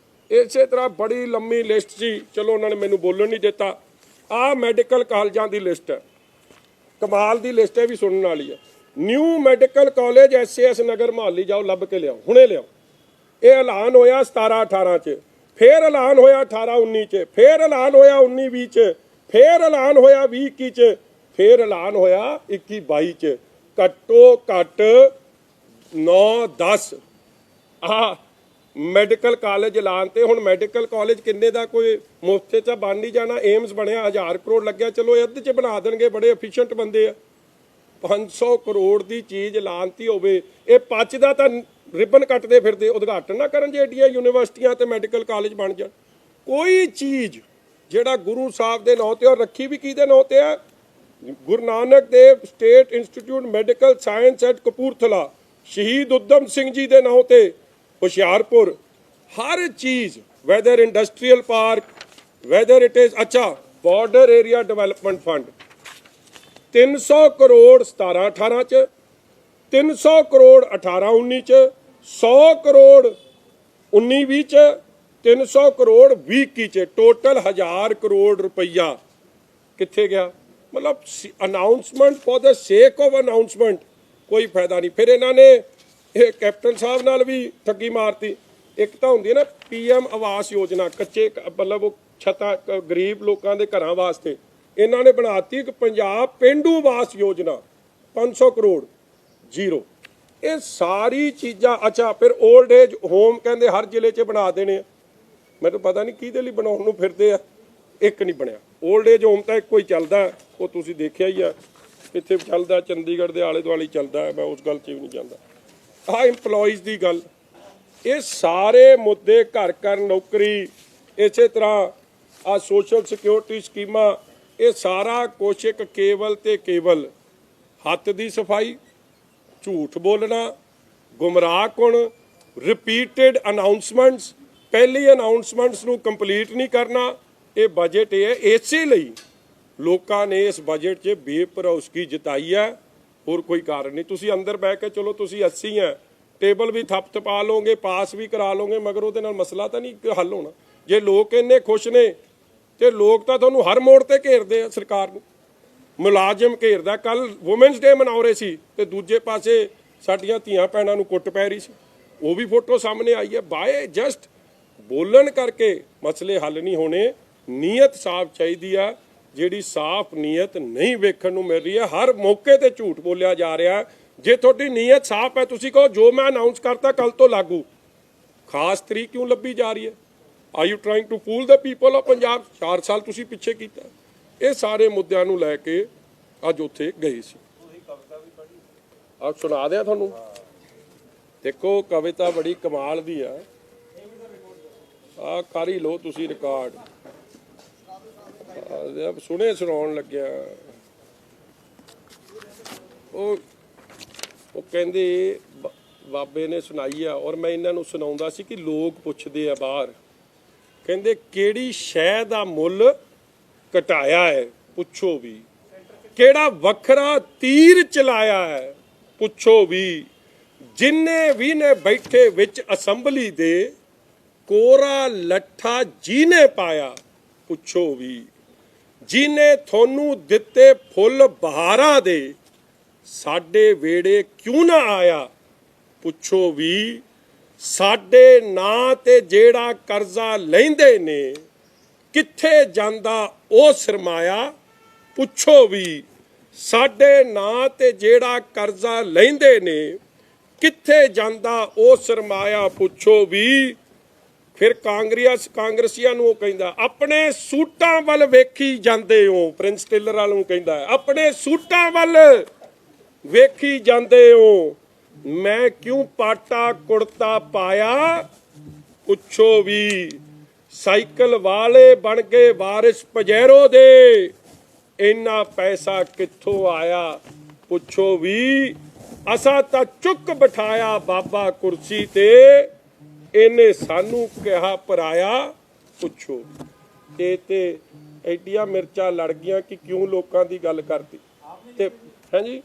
ਇਸੇ ਤਰ੍ਹਾਂ ਬੜੀ ਲੰਮੀ ਲਿਸਟ ਸੀ, ਚਲੋ ਉਹਨਾਂ ਨੇ ਮੈਨੂੰ ਬੋਲਣ ਨਹੀਂ ਦਿੱਤਾ। ਆਹ ਮੈਡੀਕਲ ਕਾਲਜਾਂ ਦੀ ਲਿਸਟ ਹੈ, ਕਮਾਲ ਦੀ ਲਿਸਟ ਹੈ, ਵੀ ਸੁਣਨ ਵਾਲੀ ਹੈ। New medical college SAS Nagar Mohali, ਜਾਓ ਲੱਭ ਕੇ ਲਿਆਓ, ਹੁਣੇ ਲਿਆਓ। ਇਹ ਐਲਾਨ ਹੋਇਆ 17-18 'ਚ, ਫਿਰ ਐਲਾਨ ਹੋਇਆ 18-19 'ਚ, ਫਿਰ ਐਲਾਨ ਹੋਇਆ 19-20 'ਚ, ਫਿਰ ਐਲਾਨ ਹੋਇਆ 20-21 'ਚ, ਫਿਰ ਐਲਾਨ ਹੋਇਆ 21-22 'ਚ। ਘੱਟੋ ਘੱਟ 9-10 ਆਹ ਮੈਡੀਕਲ ਕਾਲਜ ਐਲਾਨ ਤੇ। ਹੁਣ ਮੈਡੀਕਲ ਕਾਲਜ ਕਿੰਨੇ ਦਾ, ਕੋਈ ਮੁਫਤ 'ਚ ਬਣ ਨਹੀਂ ਜਾਣਾ। ਏਮਸ ਬਣਿਆ 1000 ਕਰੋੜ ਲੱਗਿਆ, ਚਲੋ ਇਹ ਅੱਧ 'ਚ ਬਣਾ ਦੇਣਗੇ, ਬੜੇ ਐਫੀਸ਼ੀਐਂਟ ਬੰਦੇ ਆ। 500 ਕਰੋੜ ਦੀ ਚੀਜ਼ ਐਲਾਨਤੀ ਹੋਵੇ, ਇਹ ਪਚਦਾ ਤਾਂ ਰਿਬਨ ਕੱਟਦੇ ਫਿਰਦੇ, ਉਦਘਾਟਨ ਨਾ ਕਰਨ ਜੇ ਏਡੀਆਂ ਯੂਨੀਵਰਸਿਟੀਆਂ ਤੇ ਮੈਡੀਕਲ ਕਾਲਜ ਬਣ ਜਾਣ। ਕੋਈ ਚੀਜ਼ ਜਿਹੜਾ ਗੁਰੂ ਸਾਹਿਬ ਦੇ ਨਾਂ ਤੇ, ਔਰ ਰੱਖੀ ਵੀ ਕਿਹਦੇ ਨਾਂ ਤੇ ਹੈ? Guru Nanak Dev state institute medical science at Kapurthala, Shaheed Udham Singh ji ਦੇ ਨਾਂ ਤੇ ਹੁਸ਼ਿਆਰਪੁਰ। ਹਰ ਚੀਜ਼, weather industrial park, whether it is border area development fund 300 crore 17-18 'ਚ, 300 ਕਰੋੜ 18-19 'ਚ, 100 ਕਰੋੜ 19-20 'ਚ, 300 ਕਰੋੜ 20-21 'ਚ, ਟੋਟਲ 1000 ਕਰੋੜ ਰੁਪਈਆ ਕਿੱਥੇ ਗਿਆ? ਮਤਲਬ ਅਨਾਉਂਸਮੈਂਟ ਫॉर द ਸੇਕ ਆਫ ਅਨਾਉਂਸਮੈਂਟ, ਕੋਈ ਫਾਇਦਾ ਨਹੀਂ। ਫਿਰ ਇਹਨਾਂ ਨੇ ਇਹ ਕੈਪਟਨ ਸਾਹਿਬ ਨਾਲ ਵੀ ਠੱਗੀ ਮਾਰਤੀ। ਇੱਕ ਤਾਂ ਹੁੰਦੀ ਹੈ ਨਾ PM ਆਵਾਸ ਯੋਜਨਾ, ਕੱਚੇ ਮਤਲਬ ਉਹ ਛੱਤਾਂ ਗਰੀਬ ਲੋਕਾਂ ਦੇ ਘਰਾਂ ਵਾਸਤੇ, ਇਹਨਾਂ ਨੇ ਬਣਾਤੀ ਇੱਕ ਪੰਜਾਬ ਪੇਂਡੂ ਆਵਾਸ ਯੋਜਨਾ 500 ਕਰੋੜ ਜ਼ੀਰੋ। ਇਹ ਸਾਰੀ ਚੀਜ਼ਾਂ ਫਿਰ 올ਡ ਏਜ ਹੋਮ ਕਹਿੰਦੇ ਹਰ ਜ਼ਿਲ੍ਹੇ 'ਚ ਬਣਾ ਦੇਣੇ ਆ। ਮੈਨੂੰ ਪਤਾ ਨਹੀਂ ਕਿਹਦੇ ਲਈ ਬਣਾਉਣ ਨੂੰ ਫਿਰਦੇ ਆ, ਇੱਕ ਨਹੀਂ ਬਣਿਆ। 올ਡ ਏਜ ਹੋਮ ਤਾਂ ਇੱਕੋ ਹੀ ਚੱਲਦਾ, ਉਹ ਤੁਸੀਂ ਦੇਖਿਆ ਹੀ ਆ, ਇੱਥੇ ਚੱਲਦਾ, ਚੰਡੀਗੜ੍ਹ ਦੇ ਆਲੇ ਦੁਆਲੇ ਚੱਲਦਾ, ਮੈਂ ਉਸ ਗੱਲ 'ਚ ਵੀ ਨਹੀਂ ਜਾਂਦਾ। ਆਹ ਇੰਪਲੋਈਜ਼ ਦੀ ਗੱਲ, ਇਹ ਸਾਰੇ ਮੁੱਦੇ, ਘਰ ਘਰ ਨੌਕਰੀ, ਇਸੇ ਤਰ੍ਹਾਂ ਆਹ ਸੋਸ਼ਲ ਸਿਕਿਉਰਿਟੀ ਸਕੀਮਾਂ, ਇਹ ਸਾਰਾ ਕੁਛ ਇੱਕ ਕੇਵਲ ਤੇ ਕੇਵਲ ਹੱਥ ਦੀ ਸਫਾਈ, ਝੂਠ ਬੋਲਣਾ, ਗੁੰਮਰਾਹ ਕੁਣ, ਰਿਪੀਟਡ ਅਨਾਉਂਸਮੈਂਟਸ, ਪਹਿਲੀ ਅਨਾਉਂਸਮੈਂਟਸ ਨੂੰ ਕੰਪਲੀਟ ਨਹੀਂ ਕਰਨਾ। ਇਹ ਬਜਟ ਹੈ, ਇਸੇ ਲਈ ਲੋਕਾਂ ਨੇ ਇਸ ਬਜਟ 'ਚ ਬੇਭਰੋਸਗੀ ਜਤਾਈ ਹੈ, ਹੋਰ ਕੋਈ ਕਾਰਨ ਨਹੀਂ। ਤੁਸੀਂ ਅੰਦਰ ਬਹਿ ਕੇ ਚਲੋ ਤੁਸੀਂ 80 ਹੈ, ਟੇਬਲ ਵੀ ਥਪਾ ਲਓਗੇ, ਪਾਸ ਵੀ ਕਰਾ ਲਓਗੇ, ਮਗਰ ਉਹਦੇ ਨਾਲ ਮਸਲਾ ਤਾਂ ਨਹੀਂ ਹੱਲ ਹੋਣਾ। ਜੇ ਲੋਕ ਇੰਨੇ ਖੁਸ਼ ਨੇ ਤੇ ਲੋਕ ਤਾਂ ਤੁਹਾਨੂੰ ਹਰ ਮੋੜ ਤੇ ਘੇਰਦੇ ਆ, ਸਰਕਾਰ ਨੂੰ ਮੁਲਾਜ਼ਮ ਘੇਰਦਾ। ਕੱਲ ਵੂਮੈਨਸ ਡੇ ਮਨਾ ਰਹੇ ਸੀ ਤੇ ਦੂਜੇ ਪਾਸੇ ਸਾਡੀਆਂ ਧੀਆਂ ਭੈਣਾਂ ਨੂੰ ਕੁੱਟ ਪੈ ਰਹੀ ਸੀ, ਉਹ ਵੀ ਫੋਟੋ ਸਾਹਮਣੇ ਆਈ ਹੈ। ਬਾਏ ਜਸਟ ਬੋਲਣ ਕਰਕੇ ਮਸਲੇ ਹੱਲ ਨਹੀਂ ਹੋਣੇ, ਨੀਅਤ ਸਾਫ਼ ਚਾਹੀਦੀ ਆ, ਜਿਹੜੀ ਸਾਫ਼ ਨੀਅਤ ਨਹੀਂ ਵੇਖਣ ਨੂੰ ਮਿਲ ਰਹੀ ਹੈ। ਹਰ ਮੌਕੇ ਤੇ ਝੂਠ ਬੋਲਿਆ ਜਾ ਰਿਹਾ। ਜੇ ਤੁਹਾਡੀ ਨੀਅਤ ਸਾਫ਼ ਹੈ, ਤੁਸੀਂ ਕਹੋ ਜੋ ਮੈਂ ਅਨਾਉਂਸ ਕਰਤਾ ਕੱਲ ਤੋਂ ਲਾਗੂ, ਖਾਸ ਤਰੀਕ ਕਿਉਂ ਲੱਭੀ ਜਾ ਰਹੀ ਹੈ? Are you trying to fool the people of Punjab? 4 ਸਾਲ ਤੁਸੀਂ ਪਿੱਛੇ ਕੀਤਾ। ਇਹ ਸਾਰੇ ਮੁੱਦਿਆਂ ਨੂੰ ਲੈ ਕੇ ਅੱਜ ਉੱਥੇ ਗਏ ਸੀ। ਆਹ ਸੁਣਾ ਦਿਆਂ ਤੁਹਾਨੂੰ, ਦੇਖੋ ਕਵਿਤਾ ਬੜੀ ਕਮਾਲ ਦੀ ਆ, ਆਹ ਕਰ ਹੀ ਲਓ ਤੁਸੀਂ ਰਿਕਾਰਡ। ਸੁਣੇ ਸੁਣਾਉਣ ਲੱਗਿਆ, ਉਹ ਕਹਿੰਦੇ ਬਾਬੇ ਨੇ ਸੁਣਾਈ ਆ, ਔਰ ਮੈਂ ਇਹਨਾਂ ਨੂੰ ਸੁਣਾਉਂਦਾ ਸੀ ਕਿ ਲੋਕ ਪੁੱਛਦੇ ਆ ਬਾਹਰ, ਕਹਿੰਦੇ ਕਿਹੜੀ ਸ਼ੈ ਦਾ ਮੁੱਲ ਘਟਾਇਆ ਹੈ, ਪੁੱਛੋ ਵੀ। ਕਿਹੜਾ ਵੱਖਰਾ ਤੀਰ ਚਲਾਇਆ ਹੈ, ਪੁੱਛੋ ਵੀ। ਜਿੰਨੇ ਵੀ ਨੇ ਬੈਠੇ ਵਿੱਚ ਅਸੈਂਬਲੀ ਦੇ, ਕੋਰਾ ਲੱਠਾ ਜਿਹਨੇ ਪਾਇਆ, ਪੁੱਛੋ ਵੀ। ਜਿਹਨੇ ਤੁਹਾਨੂੰ ਦਿੱਤੇ ਫੁੱਲ ਬਹਾਰਾਂ ਦੇ, ਸਾਡੇ ਵੇੜੇ ਕਿਉਂ ਨਾ ਆਇਆ ਪੁੱਛੋ ਵੀ। ਸਾਡੇ ਨਾਂ ਤੇ ਜਿਹੜਾ ਕਰਜ਼ਾ ਲੈਂਦੇ ਨੇ, ਕਿੱਥੇ ਜਾਂਦਾ ਉਹ ਸਰਮਾਇਆ ਪੁੱਛੋ ਵੀ। ਸਾਡੇ ਨਾਂ ਤੇ ਜਿਹੜਾ ਕਰਜ਼ਾ ਲੈਂਦੇ ਨੇ, ਕਿੱਥੇ ਜਾਂਦਾ ਉਹ ਸਰਮਾਇਆ ਪੁੱਛੋ ਵੀ। ਫਿਰ ਕਾਂਗਰਸੀਆਂ ਨੂੰ ਉਹ ਕਹਿੰਦਾ, ਆਪਣੇ ਸੂਟਾਂ ਵੱਲ ਵੇਖੀ ਜਾਂਦੇ ਹੋ। ਪ੍ਰਿੰਸ ਟੇਲਰ ਵਾਲ ਨੂੰ ਕਹਿੰਦਾ, ਆਪਣੇ ਸੂਟਾਂ ਵੱਲ ਵੇਖੀ ਜਾਂਦੇ ਹੋ, ਮੈਂ ਕਿਉਂ ਪਾਟਾ ਕੁੜਤਾ ਪਾਇਆ ਪੁੱਛੋ ਵੀ। ਸਾਈਕਲ ਵਾਲੇ ਬਣ ਗਏ ਵਾਰਿਸ ਪਜੈਰੋ ਦੇ, ਇੰਨਾ ਪੈਸਾ ਕਿੱਥੋਂ ਆਇਆ ਪੁੱਛੋ ਵੀ। ਅਸਾਂ ਤਾਂ ਚੁੱਕ ਬਿਠਾਇਆ ਬਾਬਾ ਕੁਰਸੀ ਤੇ, ਇਹਨੇ ਸਾਨੂੰ ਕਿਹਾ ਪਰਾਇਆ ਪੁੱਛੋ। ਇਹ ਤੇ ਐਡੀਆਂ ਮਿਰਚਾਂ ਲੜ ਗਈਆਂ ਕਿ ਕਿਉਂ ਲੋਕਾਂ ਦੀ ਗੱਲ ਕਰਦੀ। ਤੇ ਹਾਂਜੀ,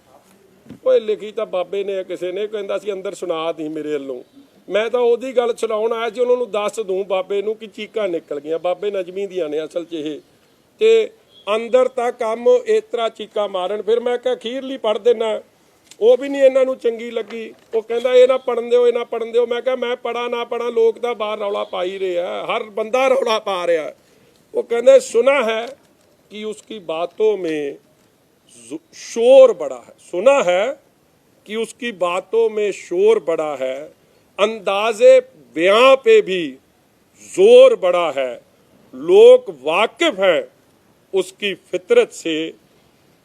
ਓਏ ਲਿਖੀ ਤਾਂ ਬਾਬੇ ਨੇ, ਕਿਸੇ ਨੇ ਕਹਿੰਦਾ ਸੀ ਅੰਦਰ ਸੁਣਾ ਦੀ ਮੇਰੇ ਵੱਲੋਂ। ਮੈਂ ਤਾਂ ਉਹਦੀ ਗੱਲ ਸੁਣਾਉਣ ਆਇਆ ਸੀ, ਉਹਨਾਂ ਨੂੰ ਦੱਸ ਦੂੰ ਬਾਬੇ ਨੂੰ ਕਿ ਚੀਕਾਂ ਨਿਕਲ ਗਈਆਂ। ਬਾਬੇ ਨਜਮੀ ਦੀਆਂ ਨੇ ਅਸਲ 'ਚ ਇਹ, ਤੇ ਅੰਦਰ ਤਾਂ ਕੰਮ ਇਸ ਤਰ੍ਹਾਂ ਚੀਕਾਂ ਮਾਰਨ। ਫਿਰ ਮੈਂ ਕਿਹਾ ਅਖੀਰਲੀ ਪੜ੍ਹ ਦੇਣਾ, ਉਹ ਵੀ ਨਹੀਂ ਇਹਨਾਂ ਨੂੰ ਚੰਗੀ ਲੱਗੀ। ਉਹ ਕਹਿੰਦਾ ਇਹ ਨਾ ਪੜ੍ਹਨ ਦਿਓ, ਇਹ ਨਾ ਪੜ੍ਹਨ ਦਿਓ। ਮੈਂ ਕਿਹਾ ਮੈਂ ਪੜ੍ਹਾਂ ਨਾ ਪੜ੍ਹਾਂ, ਲੋਕ ਤਾਂ ਬਾਹਰ ਰੌਲਾ ਪਾ ਹੀ ਰਿਹਾ, ਹਰ ਬੰਦਾ ਰੌਲਾ ਪਾ ਰਿਹਾ। ਉਹ ਕਹਿੰਦੇ ਸੁਨਾ ਹੈ ਕਿ ਉਸकी बातों में शोर बड़ा है, सुना है कि उसकी बातों में शोर बड़ा है, अंदाजे बयां पे भी जोर बड़ा है, लोग वाकिफ हैं उसकी फितरत से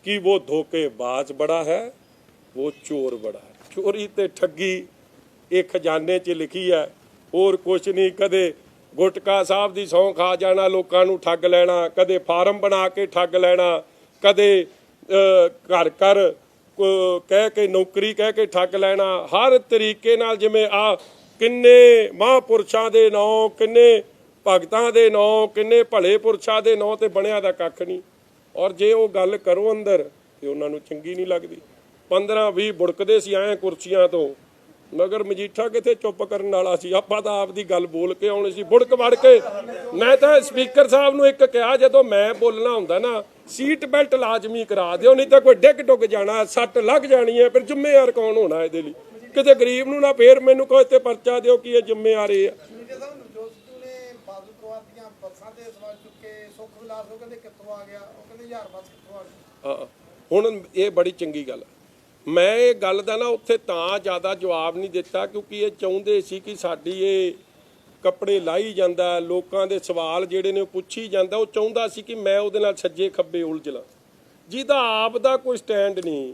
कि वो धोखेबाज बड़ा है, वो चोर बड़ा है। चोरी ते ठगी ਇਹ ਖਜ਼ਾਨੇ 'ਚ ਲਿਖੀ ਹੈ, ਹੋਰ ਕੁਛ ਨਹੀਂ। ਕਦੇ ਗੁਟਕਾ ਸਾਹਿਬ ਦੀ ਸਹੁੰ ਖਾ ਜਾਣਾ, ਲੋਕਾਂ ਨੂੰ ਠੱਗ ਲੈਣਾ, ਕਦੇ ਫਾਰਮ ਬਣਾ ਕੇ ਠੱਗ ਲੈਣਾ, ਕਦੇ ਘਰ ਘਰ ਕਹਿ ਕੇ ਨੌਕਰੀ ਕਹਿ ਕੇ ਠੱਗ ਲੈਣਾ। ਹਰ ਤਰੀਕੇ ਨਾਲ, ਜਿਵੇਂ ਆ ਕਿੰਨੇ ਮਹਾਂਪੁਰਸ਼ਾਂ ਦੇ ਨਾਂ, ਕਿੰਨੇ ਭਗਤਾਂ ਦੇ ਨਾਂ, ਕਿੰਨੇ ਭਲੇ ਪੁਰਸ਼ਾਂ ਦੇ ਨਾਂ, ਤੇ ਬਣਿਆ ਦਾ ਕੱਖ ਨਹੀਂ। ਔਰ ਜੇ ਉਹ ਗੱਲ ਕਰੋ ਅੰਦਰ ਤੇ ਉਹਨਾਂ ਨੂੰ ਚੰਗੀ ਨਹੀਂ ਲੱਗਦੀ। 15-20 ਬੁੜਕਦੇ ਸੀ ਐਂ ਕੁਰਸੀਆਂ ਤੋਂ, ਮਗਰ ਮਜੀਠਾ ਕਿਤੇ ਚੁੱਪ ਕਰਨ ਵਾਲਾ ਸੀ। ਆਪਾਂ ਤਾਂ ਆਪਦੀ ਗੱਲ ਬੋਲ ਕੇ ਆਉਣੀ ਸੀ, ਬੁੜਕ ਵੜ ਕੇ। ਮੈਂ ਤਾਂ ਸਪੀਕਰ ਸਾਹਿਬ ਨੂੰ ਇੱਕ ਕਿਹਾ, ਜਦੋਂ ਮੈਂ ਬੋਲਣਾ ਹੁੰਦਾ ਨਾ, ਸੀਟ ਬੈਲਟ ਲਾਜ਼ਮੀ ਕਰਾ ਦਿਓ, ਨਹੀਂ ਤਾਂ ਕੋਈ ਡਿੱਗ ਡੁੱਗ ਜਾਣਾ, ਸੱਟ ਲੱਗ ਜਾਣੀ ਹੈ, ਫਿਰ ਜ਼ਿੰਮੇਵਾਰ ਕੌਣ ਹੋਣਾ ਇਹਦੇ ਲਈ? ਕਿਤੇ ਗਰੀਬ ਨੂੰ ਨਾ ਫੇਰ ਮੈਨੂੰ ਕੋਈ ਤੇ ਪਰਚਾ ਦਿਓ ਕਿ ਇਹ ਜ਼ਿੰਮੇਵਾਰੀ ਆ। ਹੁਣ ਇਹ ਬੜੀ ਚੰਗੀ ਗੱਲ ਹੈ। ਮੈਂ ਇਹ ਗੱਲ ਦਾ ਨਾ ਉੱਥੇ ਤਾਂ ਜ਼ਿਆਦਾ ਜਵਾਬ ਨਹੀਂ ਦਿੱਤਾ, ਕਿਉਂਕਿ ਇਹ ਚਾਹੁੰਦੇ ਸੀ ਕਿ ਸਾਡੀ ਇਹ ਕੱਪੜੇ ਲਾਈ ਜਾਂਦਾ, ਲੋਕਾਂ ਦੇ ਸਵਾਲ ਜਿਹੜੇ ਨੇ ਉਹ ਪੁੱਛੀ ਜਾਂਦਾ। ਉਹ ਚਾਹੁੰਦਾ ਸੀ ਕਿ ਮੈਂ ਉਹਦੇ ਨਾਲ ਸੱਜੇ ਖੱਬੇ ਉਲਝ ਲਾਂ। ਜਿਹਦਾ ਆਪ ਦਾ ਕੋਈ ਸਟੈਂਡ ਨਹੀਂ,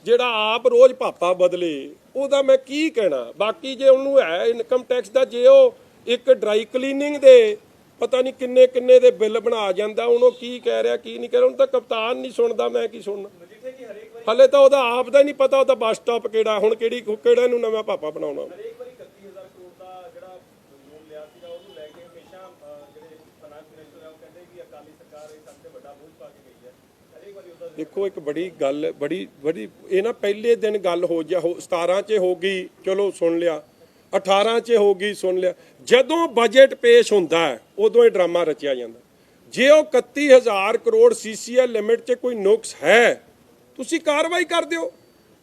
ਜਿਹੜਾ ਆਪ ਰੋਜ਼ ਭਾਪਾ ਬਦਲੇ, ਉਹਦਾ ਮੈਂ ਕੀ ਕਹਿਣਾ। ਬਾਕੀ ਜੇ ਉਹਨੂੰ ਹੈ ਇਨਕਮ ਟੈਕਸ ਦਾ, ਜੇ ਉਹ ਇੱਕ ਡਰਾਈ ਕਲੀਨਿੰਗ ਦੇ ਪਤਾ ਨਹੀਂ ਕਿੰਨੇ ਕਿੰਨੇ ਦੇ ਬਿੱਲ ਬਣਾ ਜਾਂਦਾ, ਉਹਨੂੰ ਕੀ ਕਹਿ ਰਿਹਾ ਕੀ ਨਹੀਂ ਕਹਿ ਰਿਹਾ, ਉਹਨੂੰ ਤਾਂ ਕਪਤਾਨ ਨਹੀਂ ਸੁਣਦਾ, ਮੈਂ ਕੀ ਸੁਣਨਾ। ਹਲੇ ਤਾਂ ਉਹਦਾ ਆਪ ਦਾ ਨਹੀਂ ਪਤਾ ਉਹਦਾ ਬੱਸ ਸਟਾਪ ਕਿਹੜਾ, ਹੁਣ ਕਿਹੜਾ ਨੂੰ ਨਵਾਂ ਭਾਪਾ ਬਣਾਉਣਾ। ਦੇਖੋ ਇੱਕ ਬੜੀ ਗੱਲ, ਬੜੀ ਇਹ ਨਾ ਪਹਿਲੇ ਦਿਨ ਗੱਲ ਹੋ ਜਾ 17 'ਚ ਹੋ ਗਈ, ਚਲੋ ਸੁਣ ਲਿਆ, 18 'ਚ ਹੋ ਗਈ, ਸੁਣ ਲਿਆ। ਜਦੋਂ ਬਜਟ ਪੇਸ਼ ਹੁੰਦਾ ਹੈ ਉਦੋਂ ਇਹ ਡਰਾਮਾ ਰਚਿਆ ਜਾਂਦਾ। ਜੇ ਉਹ 31,000 ਕਰੋੜ CCL ਲਿਮਿਟ 'ਚ ਕੋਈ ਨੁਕਸ ਹੈ, ਤੁਸੀਂ ਕਾਰਵਾਈ ਕਰ ਦਿਓ,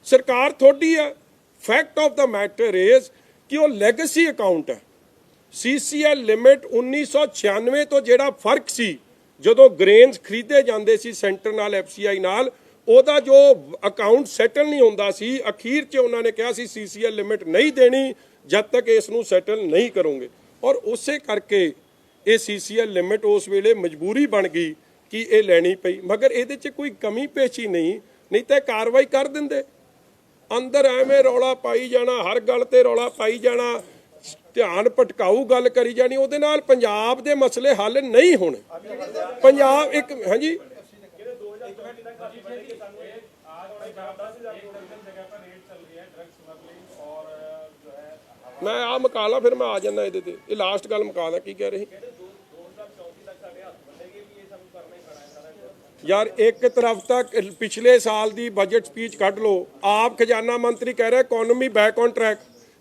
ਸਰਕਾਰ ਤੁਹਾਡੀ ਹੈ। Fact of the matter is ਕਿ ਉਹ ਲੈਗੇਸੀ ਅਕਾਊਂਟ ਹੈ। CCL ਲਿਮਿਟ 1996 ਤੋਂ ਜਿਹੜਾ ਫਰਕ ਸੀ, ਜਦੋਂ ਗ੍ਰੇਨਸ ਖਰੀਦੇ ਜਾਂਦੇ ਸੀ ਸੈਂਟਰ ਨਾਲ, FCI ਨਾਲ, ਉਹਦਾ ਜੋ ਅਕਾਊਂਟ ਸੈਟਲ ਨਹੀਂ ਹੁੰਦਾ ਸੀ, ਅਖੀਰ 'ਚ ਉਹਨਾਂ ਨੇ ਕਿਹਾ ਸੀ CCL ਲਿਮਿਟ ਨਹੀਂ ਦੇਣੀ ਜਦ ਤੱਕ ਇਸ ਨੂੰ ਸੈਟਲ ਨਹੀਂ ਕਰੋਗੇ। ਔਰ ਉਸੇ ਕਰਕੇ ਇਹ CCL ਲਿਮਿਟ ਉਸ ਵੇਲੇ ਮਜਬੂਰੀ ਬਣ ਗਈ ਕਿ ਇਹ ਲੈਣੀ ਪਈ। ਮਗਰ ਇਹਦੇ 'ਚ ਕੋਈ ਕਮੀ ਪੇਸ਼ੀ ਨਹੀਂ ਤਾਂ ਕਾਰਵਾਈ ਕਰ ਦਿੰਦੇ। ਅੰਦਰ ਐਵੇਂ ਰੌਲਾ ਪਾਈ ਜਾਣਾ, ਹਰ ਗੱਲ ਤੇ ਰੌਲਾ ਪਾਈ ਜਾਣਾ, ਧਿਆਨ ਭਟਕਾਊ ਗੱਲ ਕਰੀ ਜਾਣੀ, ਉਹਦੇ ਨਾਲ ਪੰਜਾਬ ਦੇ ਮਸਲੇ ਹੱਲ ਨਹੀਂ ਹੋਣੇ। ਪੰਜਾਬ ਇੱਕ ਹਾਂਜੀ ਮੈਂ ਆ ਮੁਕਾ ਲਾ, ਫਿਰ ਮੈਂ ਆ ਜਾਂਦਾ ਇਹਦੇ ਤੇ। ਇਹ ਲਾਸਟ ਗੱਲ ਮੁਕਾ ਲਾ, ਕੀ ਕਹਿ ਰਹੇ ਯਾਰ? ਇੱਕ ਤਰਫ ਤੱਕ ਪਿਛਲੇ ਸਾਲ ਦੀ ਬਜਟ ਸਪੀਚ ਕੱਢ ਲਓ, ਆਪ ਖਜ਼ਾਨਾ ਮੰਤਰੀ ਕਹਿ ਰਿਹਾ ਇਕਨੋਮੀ ਬੈਕ ਔਨ ਟਰੈਕ।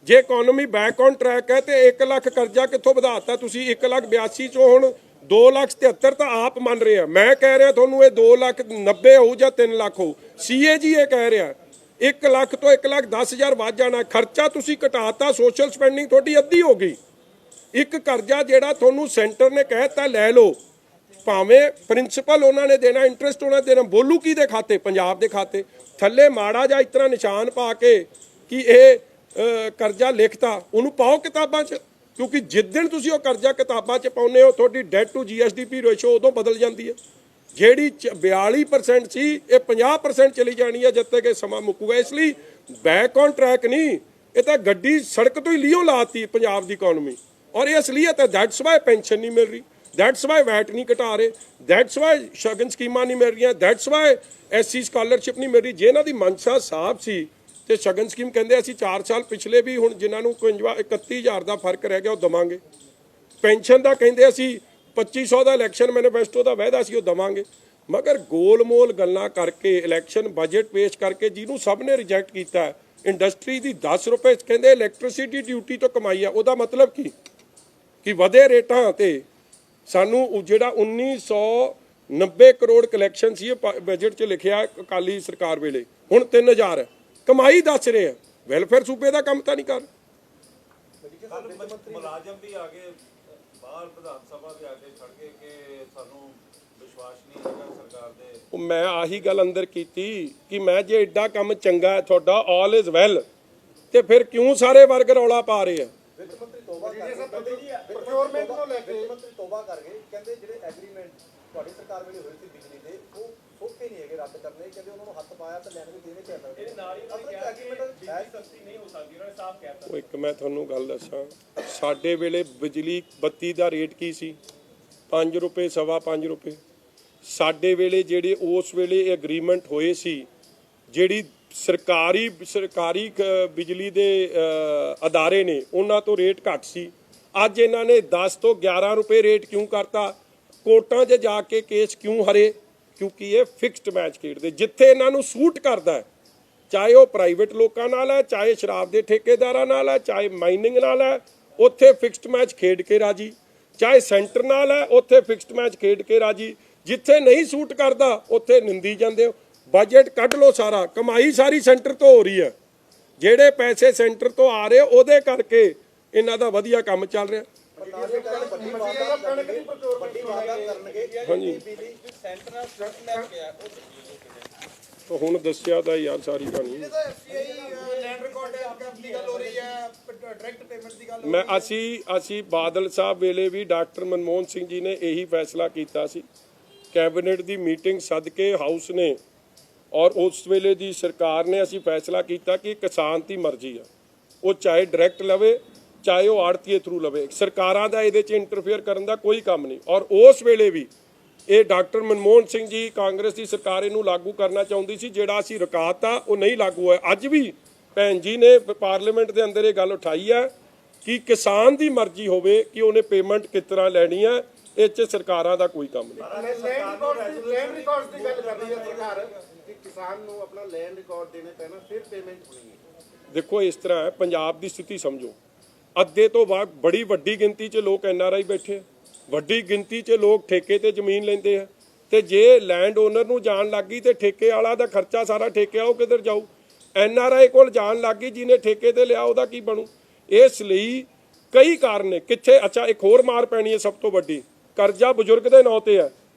ਜੇ ਇਕਨੋਮੀ ਬੈਕ ਔਨ ਟਰੈਕ ਹੈ ਤੇ 1 ਲੱਖ ਕਰਜ਼ਾ ਕਿੱਥੋਂ ਵਧਾਤਾ ਤੁਸੀਂ? 1,82,000 ਚੋਂ ਹੁਣ 2,77,000 ਤਾਂ ਆਪ ਮੰਨ ਰਹੇ ਆ। ਮੈਂ ਕਹਿ ਰਿਹਾ ਤੁਹਾਨੂੰ ਇਹ 2,90,000 ਹੋਊ ਜਾਂ 3 ਲੱਖ ਹੋਊ। CAG ਇਹ ਕਹਿ ਰਿਹਾ 1 ਲੱਖ ਤੋਂ 1,10,000 ਵੱਧ ਜਾਣਾ। ਖਰਚਾ ਤੁਸੀਂ ਘਟਾਤਾ, ਸੋਸ਼ਲ ਸਪੈਂਡਿੰਗ ਤੁਹਾਡੀ ਅੱਧੀ ਹੋ ਗਈ। ਇੱਕ ਕਰਜ਼ਾ ਜਿਹੜਾ ਤੁਹਾਨੂੰ ਸੈਂਟਰ ਨੇ ਕਹਿਤਾ ਲੈ ਲਓ, ਭਾਵੇਂ ਪ੍ਰਿੰਸੀਪਲ ਉਹਨਾਂ ਨੇ ਦੇਣਾ, ਇੰਟਰਸਟ ਉਹਨਾਂ ਨੇ ਦੇਣਾ, ਬੋਲੂ ਕਿਹਦੇ ਖਾਤੇ? ਪੰਜਾਬ ਦੇ ਖਾਤੇ। ਥੱਲੇ ਮਾੜਾ ਜਿਹਾ ਇਤਨਾ ਨਿਸ਼ਾਨ ਪਾ ਕੇ ਕਿ ਇਹ ਕਰਜ਼ਾ ਲਿਖਤਾ, ਉਹਨੂੰ ਪਾਓ ਕਿਤਾਬਾਂ 'ਚ, ਕਿਉਂਕਿ ਜਿੱਦਣ ਤੁਸੀਂ ਉਹ ਕਰਜ਼ਾ ਕਿਤਾਬਾਂ 'ਚ ਪਾਉਂਦੇ ਹੋ ਤੁਹਾਡੀ ਡੈਟ ਟੂ GSDP ਰੇਸ਼ੋ ਉਦੋਂ ਬਦਲ ਜਾਂਦੀ ਹੈ। ਜਿਹੜੀ 42% ਸੀ ਇਹ 50% ਚਲੀ ਜਾਣੀ ਹੈ ਜਦ ਤੱਕ ਇਹ ਸਮਾਂ ਮੁੱਕੂਗਾ। ਇਸ ਲਈ ਬੈਕ ਔਨ ਟਰੈਕ ਨਹੀਂ, ਇਹ ਤਾਂ ਗੱਡੀ ਸੜਕ ਤੋਂ ਹੀ ਲੀਓ ਲਾਤੀ ਪੰਜਾਬ ਦੀ ਇਕਨੋਮੀ। ਔਰ ਇਹ ਅਸਲੀਅਤ ਹੈ। ਦੈਟਸ ਵਾਈ ਪੈਨਸ਼ਨ ਨਹੀਂ ਮਿਲ ਰਹੀ, ਦੈਟਸ ਵਾਈ ਵੈਟ ਨਹੀਂ ਘਟਾ ਰਹੇ, ਦੈਟਸ ਵਾਈ ਸ਼ਗਨ ਸਕੀਮਾਂ ਨਹੀਂ ਮਿਲ ਰਹੀਆਂ, ਦੈਟਸ ਵਾਈ SC ਸਕਾਲਰਸ਼ਿਪ ਨਹੀਂ ਮਿਲ ਰਹੀ। ਜੇ ਇਹਨਾਂ ਦੀ ਮਨਸ਼ਾ ਸਾਫ਼ ਸੀ ਤੇ ਸ਼ਗਨ ਸਕੀਮ ਕਹਿੰਦੇ ਅਸੀਂ 4 ਸਾਲ ਪਿਛਲੇ ਵੀ, ਹੁਣ ਜਿਨ੍ਹਾਂ ਨੂੰ 31,000 ਦਾ ਫਰਕ ਰਹਿ ਗਿਆ ਉਹ ਦੇਵਾਂਗੇ। ਪੈਨਸ਼ਨ ਦਾ ਕਹਿੰਦੇ ਅਸੀਂ 2500 ਦਾ ਇਲੈਕਸ਼ਨ ਮੈਨੀਫੈਸਟੋ ਦਾ ਵਾਅਦਾ ਸੀ ਉਹ ਦੇਵਾਂਗੇ। ਮਗਰ ਗੋਲ-ਮੋਲ ਗੱਲਾਂ ਕਰਕੇ ਇਲੈਕਸ਼ਨ ਬਜਟ ਪੇਸ਼ ਕਰਕੇ ਜਿਹਨੂੰ ਸਭ ਨੇ ਰਿਜੈਕਟ ਕੀਤਾ, ਇੰਡਸਟਰੀ ਦੀ 10 ਰੁਪਏ ਕਹਿੰਦੇ ਇਲੈਕਟ੍ਰਿਸਿਟੀ ਡਿਊਟੀ ਤੋਂ ਕਮਾਈ ਆ। ਉਹਦਾ ਮਤਲਬ ਕੀ ਕਿ ਵਧੇ ਰੇਟਾਂ ਤੇ ਸਾਨੂੰ ਜਿਹੜਾ 1990 ਕਰੋੜ ਕਲੈਕਸ਼ਨ ਸੀ ਬਜਟ 'ਚ ਲਿਖਿਆ ਅਕਾਲੀ ਸਰਕਾਰ ਵੇਲੇ, ਹੁਣ 3000 ਹੈ। ਕਮਾਈ ਦੱਸ ਰਹੇ ਆ, ਵੈਲਫੇਅਰ ਸੂਬੇ ਦਾ ਕੰਮ ਤਾਂ ਨਹੀਂ ਕਰ। ਮੁਲਾਜ਼ਮ ਵੀ ਆ ਗਏ ਬਾਹਰ, ਵਿਧਾਨ ਸਭਾ ਦੇ ਆ ਕੇ ਖੜ ਗਏ ਕਿ ਸਾਨੂੰ ਵਿਸ਼ਵਾਸ ਨਹੀਂ ਹੈਗਾ ਸਰਕਾਰ ਦੇ। ਉਹ ਮੈਂ ਆਹੀ ਗੱਲ ਅੰਦਰ ਕੀਤੀ ਕਿ ਮੈਂ ਜੇ ਐਡਾ ਕੰਮ ਚੰਗਾ ਹੈ ਤੁਹਾਡਾ, ਆਲ ਇਜ਼ ਵੈਲ, ਤੇ ਫਿਰ ਕਿਉਂ ਸਾਰੇ ਵਰਗ ਰੌਲਾ ਪਾ ਰਹੇ ਆ? ਪ੍ਰੋਕਿਉਰਮੈਂਟ ਨੂੰ ਲੈ ਕੇ ਮੰਤਰੀ ਤੋਬਾ ਕਰ ਗਏ, ਕਹਿੰਦੇ ਜਿਹੜੇ ਐਗਰੀਮੈਂਟ ਤੁਹਾਡੀ ਸਰਕਾਰ ਵੇਲੇ ਹੋਏ ਸੀ ਬਿਜਲੀ ਦੇ ਉਹ ਸੌਖੇ ਨਹੀਂ ਹੈਗੇ ਰੱਦ ਕਰਨੇ। ਕਹਿੰਦੇ ਉਹਨਾਂ ਨੂੰ ਹੱਥ ਪਾਇਆ ਤਾਂ ਲੈਣ ਵੀ ਦੇਣੇ ਚਾਹੀਦੇ। ਇਹ ਨਾਲ ਹੀ ਉਹਨਾਂ ਨੇ ਐਗਰੀਮੈਂਟ ਸਸਤੀ ਨਹੀਂ ਹੋ ਸਕਦੀ, ਉਹਨਾਂ ਨੇ ਸਾਫ਼ ਕਹਿਤਾ। ਉਹ ਇੱਕ ਮੈਂ ਤੁਹਾਨੂੰ ਗੱਲ ਦੱਸਾਂ, ਸਾਡੇ ਵੇਲੇ ਬਿਜਲੀ ਬੱਤੀ ਦਾ ਰੇਟ ਕੀ ਸੀ? 5 ਰੁਪਏ, 5.25 ਰੁਪਏ। ਸਾਡੇ ਵੇਲੇ ਜਿਹੜੇ ਉਸ ਵੇਲੇ ਐਗਰੀਮੈਂਟ ਹੋਏ ਸੀ, ਜਿਹੜੀ ਸਰਕਾਰੀ ਬਿਜਲੀ ਦੇ ਅਦਾਰੇ ਨੇ ਉਹਨਾਂ ਤੋਂ ਰੇਟ ਘੱਟ ਸੀ। ਅੱਜ ਇਹਨਾਂ ਨੇ 10 ਤੋਂ 11 ਰੁਪਏ ਰੇਟ ਕਿਉਂ ਕਰਤਾ? ਕੋਰਟਾਂ 'ਚ ਜਾ ਕੇ ਕੇਸ ਕਿਉਂ ਹਰੇ? ਕਿਉਂਕਿ ਇਹ ਫਿਕਸਡ ਮੈਚ ਖੇਡਦੇ, ਜਿੱਥੇ ਇਹਨਾਂ ਨੂੰ ਸੂਟ ਕਰਦਾ, ਚਾਹੇ ਉਹ ਪ੍ਰਾਈਵੇਟ ਲੋਕਾਂ ਨਾਲ ਹੈ, ਚਾਹੇ ਸ਼ਰਾਬ ਦੇ ਠੇਕੇਦਾਰਾਂ ਨਾਲ ਹੈ, ਚਾਹੇ ਮਾਈਨਿੰਗ ਨਾਲ ਹੈ, ਉੱਥੇ ਫਿਕਸਡ ਮੈਚ ਖੇਡ ਕੇ ਰਾਜੀ। ਚਾਹੇ ਸੈਂਟਰ ਨਾਲ ਹੈ, ਉੱਥੇ ਫਿਕਸਡ ਮੈਚ ਖੇਡ ਕੇ ਰਾਜੀ। ਜਿੱਥੇ ਨਹੀਂ ਸੂਟ ਕਰਦਾ ਉੱਥੇ ਨਿੰਦੀ ਜਾਂਦੇ ਹੋ। ਬਜਟ ਕੱਢ ਲਓ ਸਾਰਾ, ਕਮਾਈ ਸਾਰੀ ਸੈਂਟਰ ਤੋਂ ਹੋ ਰਹੀ ਹੈ। ਜਿਹੜੇ ਪੈਸੇ ਸੈਂਟਰ ਤੋਂ ਆ ਰਹੇ ਉਹਦੇ ਕਰਕੇ ਇਹਨਾਂ ਦਾ ਵਧੀਆ ਕੰਮ ਚੱਲ ਰਿਹਾ। ਹਾਂਜੀ ਹੁਣ ਦੱਸਿਆ ਤਾਂ ਯਾਰ ਸਾਰੀ ਕਹਾਣੀ। ਮੈਂ ਅਸੀਂ ਬਾਦਲ ਸਾਹਿਬ ਵੇਲੇ ਵੀ ਡਾਕਟਰ ਮਨਮੋਹਨ ਸਿੰਘ ਜੀ ਨੇ ਇਹੀ ਫੈਸਲਾ ਕੀਤਾ ਸੀ। ਕੈਬਨਿਟ ਦੀ ਮੀਟਿੰਗ ਸੱਦ ਕੇ ਹਾਊਸ ਨੇ ਔਰ ਉਸ ਵੇਲੇ ਦੀ ਸਰਕਾਰ ਨੇ ਅਸੀਂ ਫੈਸਲਾ ਕੀਤਾ ਕਿ ਕਿਸਾਨ ਦੀ ਮਰਜ਼ੀ ਆ, ਉਹ ਚਾਹੇ ਡਾਇਰੈਕਟ ਲਵੇ ਚਾਹੇ ਉਹ ਆੜਤੀਏ ਥਰੂ ਲਵੇ, ਸਰਕਾਰਾਂ ਦਾ ਇਹਦੇ 'ਚ ਇੰਟਰਫੇਅਰ ਕਰਨ ਦਾ ਕੋਈ ਕੰਮ ਨਹੀਂ। ਔਰ ਉਸ ਵੇਲੇ ਵੀ ਇਹ ਡਾਕਟਰ ਮਨਮੋਹਨ ਸਿੰਘ ਜੀ ਕਾਂਗਰਸ ਦੀ ਸਰਕਾਰ ਇਹਨੂੰ ਲਾਗੂ ਕਰਨਾ ਚਾਹੁੰਦੀ ਸੀ, ਜਿਹੜਾ ਅਸੀਂ ਰੁਕਾਤਾ ਉਹ ਨਹੀਂ ਲਾਗੂ ਹੋਇਆ। ਅੱਜ ਵੀ ਭੈਣ ਜੀ ਨੇ ਪਾਰਲੀਮੈਂਟ ਦੇ ਅੰਦਰ ਇਹ ਗੱਲ ਉਠਾਈ ਹੈ ਕਿ ਕਿਸਾਨ ਦੀ ਮਰਜ਼ੀ ਹੋਵੇ ਕਿ ਉਹਨੇ ਪੇਮੈਂਟ ਕਿਸ ਤਰ੍ਹਾਂ ਲੈਣੀ ਹੈ, ਇਹ 'ਚ ਸਰਕਾਰਾਂ ਦਾ ਕੋਈ ਕੰਮ ਨਹੀਂ। ਲੈਂਡ ਰਿਕਾਰਡਸ ਦੀ ਗੱਲ ਕਰ ਰਹੀ ਹੈ ਸਰਕਾਰ ਕਿ ਕਿਸਾਨ ਨੂੰ ਆਪਣਾ ਲੈਂਡ ਰਿਕਾਰਡ ਦੇਣੇ ਪੈਣਾ, ਫਿਰ ਪੇਮੈਂਟ ਹੋਣੀ ਹੈ। ਦੇਖੋ ਇਸ ਤਰ੍ਹਾਂ ਹੈ, ਪੰਜਾਬ ਦੀ ਸਥਿਤੀ ਸਮਝੋ। ਅੱਧੇ ਤੋਂ ਬਾਅਦ ਬੜੀ ਵੱਡੀ ਗਿਣਤੀ 'ਚ ਲੋਕ NRI ਬੈਠੇ ਆ, ਵੱਡੀ ਗਿਣਤੀ 'ਚ ਲੋਕ ਠੇਕੇ ਤੇ ਜ਼ਮੀਨ ਲੈਂਦੇ ਆ, ਤੇ ਜੇ ਲੈਂਡ ਓਨਰ ਨੂੰ ਜਾਣ ਲੱਗ ਗਈ ਤੇ ਠੇਕੇ ਵਾਲਾ ਦਾ ਖਰਚਾ ਸਾਰਾ ਠੇਕਿਆ ਉਹ ਕਿੱਧਰ ਜਾਊ? NRI ਕੋਲ ਜਾਣ ਲੱਗ ਗਈ, ਜਿਹਨੇ ਠੇਕੇ ਤੇ ਲਿਆ ਉਹਦਾ ਕੀ ਬਣੂ? ਇਸ ਲਈ ਕਈ ਕਾਰਨ ਨੇ ਕਿੱਥੇ। ਅੱਛਾ, ਇੱਕ ਹੋਰ ਮਾਰ ਪੈਣੀ ਹੈ ਸਭ ਤੋਂ ਵੱਡੀ, ਕਰਜ਼ਾ ਬਜ਼ੁਰਗ ਦੇ ਨਾਂ ਤੇ ਹੈ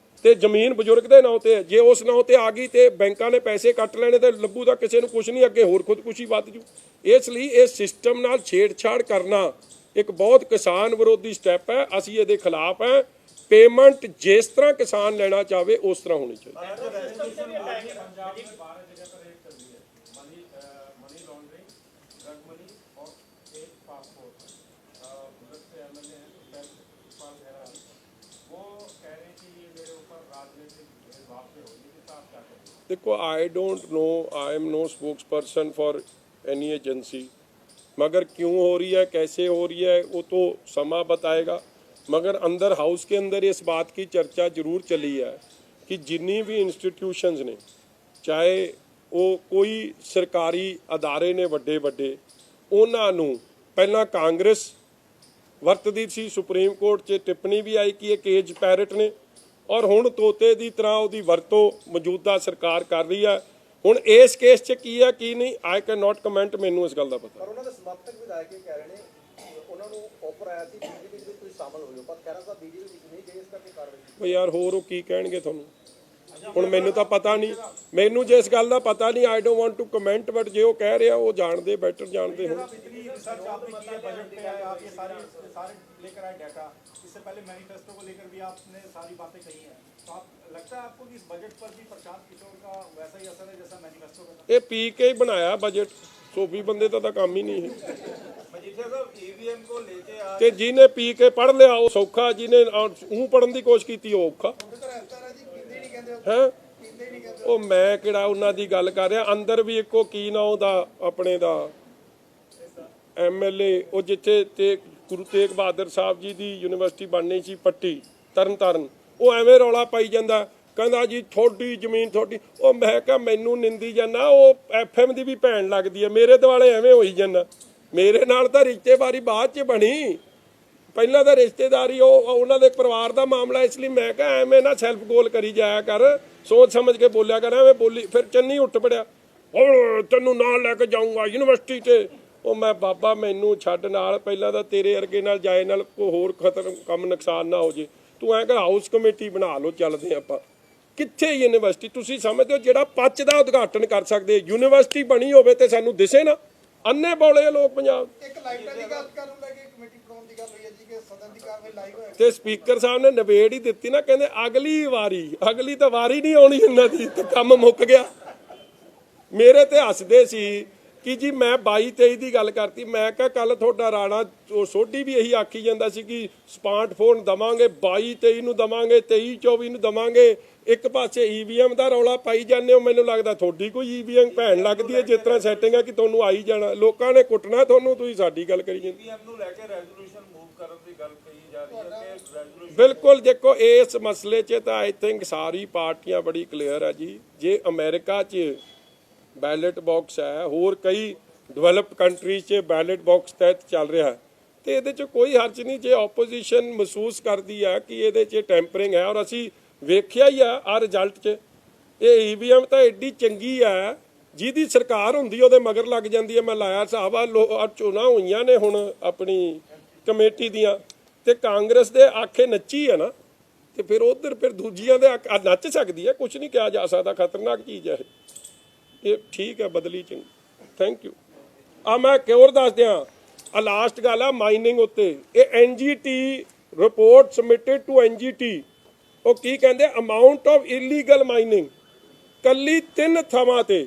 ਤੇ ਜ਼ਮੀਨ ਬਜ਼ੁਰਗ ਦੇ ਨਾਂ ਤੇ ਹੈ। ਜੇ ਉਸ ਨਾਂ ਤੇ ਆ ਗਈ ਤੇ ਬੈਂਕਾਂ ਨੇ ਪੈਸੇ ਕੱਟ ਲੈਣੇ ਤੇ ਲੱਭੂ ਦਾ ਕਿਸੇ ਨੂੰ ਕੁਝ ਨਹੀਂ, ਅੱਗੇ ਹੋਰ ਖੁਦਕੁਸ਼ੀ ਵੱਧ ਜੂ। ਇਸ ਲਈ ਇਹ ਸਿਸਟਮ ਨਾਲ ਛੇੜਛਾੜ ਕਰਨਾ ਇੱਕ ਬਹੁਤ ਕਿਸਾਨ ਵਿਰੋਧੀ ਸਟੈਪ ਹੈ। ਅਸੀਂ ਇਹਦੇ ਖਿਲਾਫ ਹੈ। ਪੇਮੈਂਟ ਜਿਸ ਤਰ੍ਹਾਂ ਕਿਸਾਨ ਲੈਣਾ ਚਾਹਵੇ ਉਸ ਤਰ੍ਹਾਂ ਹੋਣੀ ਚਾਹੀਦੀ। देखो, I don't know, I am no spokesperson for any agency, मगर क्यों हो रही है, कैसे हो रही है, वो तो समा बताएगा। मगर अंदर हाउस के अंदर इस बात की चर्चा जरूर चली है कि जिन्नी भी इंस्टीट्यूशंस ने, चाहे वो कोई सरकारी अदारे ने वड्डे वड्डे, उन्होंने पहला कांग्रेस ਵਰਤਦੀ ਸੀ। ਸੁਪਰੀਮ ਕੋਰਟ 'ਚ ਟਿੱਪਣੀ ਵੀ ਆਈ ਕਿ ਇਹ ਕੇਜ ਪੈਰਟ ਨੇ, ਔਰ ਹੁਣ ਤੋਤੇ ਦੀ ਤਰ੍ਹਾਂ ਉਹਦੀ ਵਰਤੋਂ ਮੌਜੂਦਾ ਸਰਕਾਰ ਕਰ ਰਹੀ ਹੈ। ਹੁਣ ਇਸ ਕੇਸ 'ਚ ਕੀ ਹੈ ਕੀ ਨਹੀਂ, ਆਈ ਕੈਨ ਨਾਟ ਕਮੈਂਟ, ਮੈਨੂੰ ਇਸ ਗੱਲ ਦਾ ਪਤਾ। ਪਰ ਉਹਨਾਂ ਦੇ ਸਮਰਥਕ ਵਿਧਾਇਕ ਇਹ ਕਹਿ ਰਹੇ ਨੇ ਉਹਨਾਂ ਨੂੰ ਆਫਰ ਆਇਆ ਸੀ ਬੀਜੇਪੀ ਦੇ ਵਿੱਚ ਤੁਸੀਂ ਸ਼ਾਮਲ ਹੋ ਜਾਓ, ਪਰ ਖੈਰਾ ਸਾਹਿਬ ਬੀਜੇਪੀ ਵਿੱਚ ਨਹੀਂ ਗਏ, ਇਸ ਕਰਕੇ ਕਾਰਵਾਈ। ਉਹ ਯਾਰ ਹੋਰ ਉਹ ਕੀ ਕਹਿਣਗੇ ਤੁਹਾਨੂੰ, ਹੁਣ ਮੈਨੂੰ ਤਾਂ ਪਤਾ ਨਹੀਂ, ਮੈਨੂੰ ਜੇ ਇਸ ਗੱਲ ਦਾ ਪਤਾ ਨਹੀਂ, I don't want to comment, but ਜੇ ਉਹ ਕਹਿ ਰਿਹਾ ਉਹ ਜਾਣਦੇ, ਬੈਟਰ ਜਾਣਦੇ ਹੁਣ। इतनी रिसर्च आपने की है, बजट पे है, आप ये सारे लेकर आए डाटा, इससे पहले मैनिफेस्टो को लेकर भी आपने सारी बातें कही हैं, तो आप लगता है आपको कि इस बजट पर भी प्रशांत किशोर का वैसा ही असर है जैसा मैनिफेस्टो का था? ਇਹ ਪੀ ਕੇ ਹੀ ਬਣਾਇਆ ਬਜਟ, ਸੋਫੀ ਬੰਦੇ ਦਾ ਤਾਂ ਕੰਮ ਹੀ ਨਹੀਂ ਹੈ। मजीठिया साहब ईवीएम को लेके आज ਤੇ ਜਿਹਨੇ ਪੀ ਕੇ ਪੜ੍ਹ ਲਿਆ ਉਹ ਸੌਖਾ, ਜਿਹਨੇ ਉਹ ਪੜ੍ਹਨ ਦੀ ਕੋਸ਼ਿਸ਼ ਕੀਤੀ ਉਹ ਔਖਾ ਹੈ। ਉਹ ਮੈਂ ਕਿਹੜਾ ਉਹਨਾਂ ਦੀ ਗੱਲ ਕਰ ਰਿਹਾ, ਅੰਦਰ ਵੀ ਇੱਕੋ ਕੀ ਨਾ ਉਹਦਾ ਆਪਣੇ ਦਾ ਐਮਐਲਏ, ਉਹ ਜਿੱਥੇ ਤੇ ਗੁਰੂ ਤੇਗ ਬਹਾਦਰ ਸਾਹਿਬ ਜੀ ਦੀ ਯੂਨੀਵਰਸਿਟੀ ਬਣਨੀ ਸੀ ਪੱਟੀ ਤਰਨਤਾਰਨ, ਉਹ ਐਵੇਂ ਰੌਲਾ ਪਾਈ ਜਾਂਦਾ, ਕਹਿੰਦਾ ਜੀ ਤੁਹਾਡੀ ਜ਼ਮੀਨ ਤੁਹਾਡੀ। ਉਹ ਮੈਂ ਕਿਹਾ ਮੈਨੂੰ ਨਿੰਦੀ ਜਾਂਦਾ, ਉਹ ਐਫਐਮ ਦੀ ਵੀ ਭੈਣ ਲੱਗਦੀ ਹੈ, ਮੇਰੇ ਦੁਆਲੇ ਐਵੇਂ ਹੋਈ ਜਾਂਦਾ। ਮੇਰੇ ਨਾਲ ਤਾਂ ਰਿਸ਼ਤੇਦਾਰੀ ਬਾਅਦ 'ਚ ਬਣੀ, ਪਹਿਲਾਂ ਤਾਂ ਰਿਸ਼ਤੇਦਾਰੀ ਉਹ ਉਹਨਾਂ ਦੇ ਪਰਿਵਾਰ ਦਾ ਮਾਮਲਾ, ਇਸ ਲਈ ਮੈਂ ਕਿਹਾ ਐਵੇਂ ਨਾ ਸੈਲਫ ਗੋਲ ਕਰੀ ਜਾਇਆ ਕਰ, ਸੋਚ ਸਮਝ ਕੇ ਬੋਲਿਆ ਕਰ। ਐਵੇਂ ਬੋਲੀ ਫਿਰ ਚੰਨੀ ਉੱਠ ਪੜਿਆ, ਉਹ ਤੈਨੂੰ ਨਾਲ ਲੈ ਕੇ ਜਾਊਂਗਾ ਯੂਨੀਵਰਸਿਟੀ 'ਚ। ਉਹ ਮੈਂ ਬਾਬਾ ਮੈਨੂੰ ਛੱਡ ਨਾਲ, ਪਹਿਲਾਂ ਤਾਂ ਤੇਰੇ ਵਰਗੇ ਨਾਲ ਜਾਏ ਨਾਲ ਕੋਈ ਹੋਰ ਖਤਰ ਕੰਮ ਨੁਕਸਾਨ ਨਾ ਹੋ ਜੇ। ਤੂੰ ਐਂ ਕਰ ਹਾਊਸ ਕਮੇਟੀ ਬਣਾ ਲਓ, ਚੱਲਦੇ ਆਪਾਂ। ਕਿੱਥੇ ਯੂਨੀਵਰਸਿਟੀ ਤੁਸੀਂ ਸਮਝਦੇ ਹੋ ਜਿਹੜਾ ਪੱਚ ਦਾ ਉਦਘਾਟਨ ਕਰ ਸਕਦੇ, ਯੂਨੀਵਰਸਿਟੀ ਬਣੀ ਹੋਵੇ ਤੇ ਸਾਨੂੰ ਦਿਸੇ ਨਾ? ਅੰਨੇ ਬੋਲੇ ਲੋਕ ਪੰਜਾਬ। ਇੱਕ ਲਾਈਟਾਂ ਦੀ ਗੱਲ ਕਰਨ ਲੱਗੇ, ਕਮੇਟੀ ਬਣਾਉਣ ਦੀ ਗੱਲ ਹੋਈ ਹੈ ਜੀ ਕਿ ਸਦਨ ਦੀ ਕਾਰਵਾਈ ਲਾਈਵ ਹੋਏ ਤੇ ਸਪੀਕਰ ਸਾਹਿਬ ਨੇ ਨਿਬੇੜ ਹੀ ਦਿੱਤੀ ਨਾ, ਕਹਿੰਦੇ ਅਗਲੀ ਵਾਰੀ, ਅਗਲੀ ਤਾਂ ਵਾਰੀ ਨਹੀਂ ਆਉਣੀ ਇਹਨਾਂ ਦੀ, ਤੇ ਕੰਮ ਮੁੱਕ ਗਿਆ। ਮੇਰੇ ਤੇ ਹੱਸਦੇ ਸੀ ਕਿ ਜੀ ਮੈਂ 22-23 ਦੀ ਗੱਲ ਕਰਤੀ, ਮੈਂ ਕਿਹਾ ਕੱਲ ਤੁਹਾਡਾ ਰਾਣਾ ਉਹ ਸੋਢੀ ਵੀ ਇਹੀ ਆਖੀ ਜਾਂਦਾ ਸੀ ਕਿ ਸਮਾਰਟਫੋਨ ਦਵਾਂਗੇ, 22-23 ਨੂੰ ਦਵਾਂਗੇ, 23-24 ਨੂੰ ਦਵਾਂਗੇ। ਇੱਕ ਪਾਸੇ ਈਵੀਐਮ ਦਾ ਰੌਲਾ ਪਾਈ ਜਾਂਦੇ ਹੋ, ਮੈਨੂੰ ਲੱਗਦਾ ਤੁਹਾਡੀ ਕੋਈ ਈਵੀਐਮ ਭੈਣ ਲੱਗਦੀ ਹੈ, ਜਿਸ ਤਰ੍ਹਾਂ ਸੈਟਿੰਗ ਹੈ ਕਿ ਤੁਹਾਨੂੰ ਆਈ ਜਾਣਾ, ਲੋਕਾਂ ਨੇ ਕੁੱਟਣਾ ਤੁਹਾਨੂੰ, ਤੁਸੀਂ ਸਾਡੀ ਗੱਲ ਕਰੀ ਜਾਂਦੇ। ਈਵੀਐਮ ਨੂੰ ਲੈ ਕੇ ਰੈਜ਼ੋਲੂਸ਼ਨ ਮੂਵ ਕਰਨ ਦੀ ਗੱਲ ਕਹੀ ਜਾ ਰਹੀ ਹੈ ਕਿ ਰੈਜ਼ੋਲੂਸ਼ਨ ਬਿਲਕੁਲ ਦੇਖੋ ਇਸ ਮਸਲੇ 'ਚ ਤਾਂ ਆਈ ਥਿੰਕ ਸਾਰੀ ਪਾਰਟੀਆਂ ਬੜੀ ਕਲੀਅਰ ਹੈ ਜੀ। ਜੇ ਅਮਰੀਕਾ 'ਚ ਬੈਲਟ ਬਾਕਸ ਹੈ, ਹੋਰ ਕਈ ਡਿਵੈਲਪਡ ਕੰਟਰੀਜ਼ 'ਚ ਬੈਲਟ ਬਾਕਸ ਤਹਿਤ ਚੱਲ ਰਿਹਾ, ਤੇ ਇਹਦੇ 'ਚ ਕੋਈ ਹਰਜ ਨਹੀਂ। ਜੇ ਆਪੋਜੀਸ਼ਨ ਮਹਿਸੂਸ ਕਰਦੀ ਹੈ ਕਿ ਇਹਦੇ 'ਚ ਟੈਂਪਰਿੰਗ ਹੈ, ਔਰ ਅਸੀਂ ਵੇਖਿਆ ਹੀ ਆ ਰਿਜ਼ਲਟ 'ਚ, ਇਹ ਈਵੀਐਮ ਤਾਂ ਐਡੀ ਚੰਗੀ ਹੈ, ਜਿਹਦੀ ਸਰਕਾਰ ਹੁੰਦੀ ਉਹਦੇ ਮਗਰ ਲੱਗ ਜਾਂਦੀ ਹੈ। ਮੈਂ ਲਾਇਆ ਹਿਸਾਬ ਆ ਚੋਣਾਂ ਹੋਈਆਂ ਨੇ ਹੁਣ ਆਪਣੀ ਕਮੇਟੀ ਦੀਆਂ, ਤੇ ਕਾਂਗਰਸ ਦੇ ਆਖੇ ਨੱਚੀ ਹੈ ਨਾ, ਤੇ ਫਿਰ ਉਧਰ ਫਿਰ ਦੂਜੀਆਂ ਦੇ ਨੱਚ ਸਕਦੀ ਹੈ, ਕੁਝ ਨਹੀਂ ਕਿਹਾ ਜਾ ਸਕਦਾ, ਖਤਰਨਾਕ ਚੀਜ਼ ਹੈ ਇਹ। ਠੀਕ ਹੈ, ਬਦਲੀ ਚੰਗੀ, ਥੈਂਕ ਯੂ। ਆ ਮੈਂ ਕਿਉਂ ਦੱਸ ਦਿਆਂ, ਆ ਲਾਸਟ ਗੱਲ ਆ ਮਾਈਨਿੰਗ ਉੱਤੇ, ਇਹ NGT report submitted to NGT, ਉਹ ਕੀ ਕਹਿੰਦੇ, ਅਮਾਉਂਟ ਆਫ ਇਲੀਗਲ ਮਾਈਨਿੰਗ ਕੱਲੀ 3 ਥਾਵਾਂ ਤੇ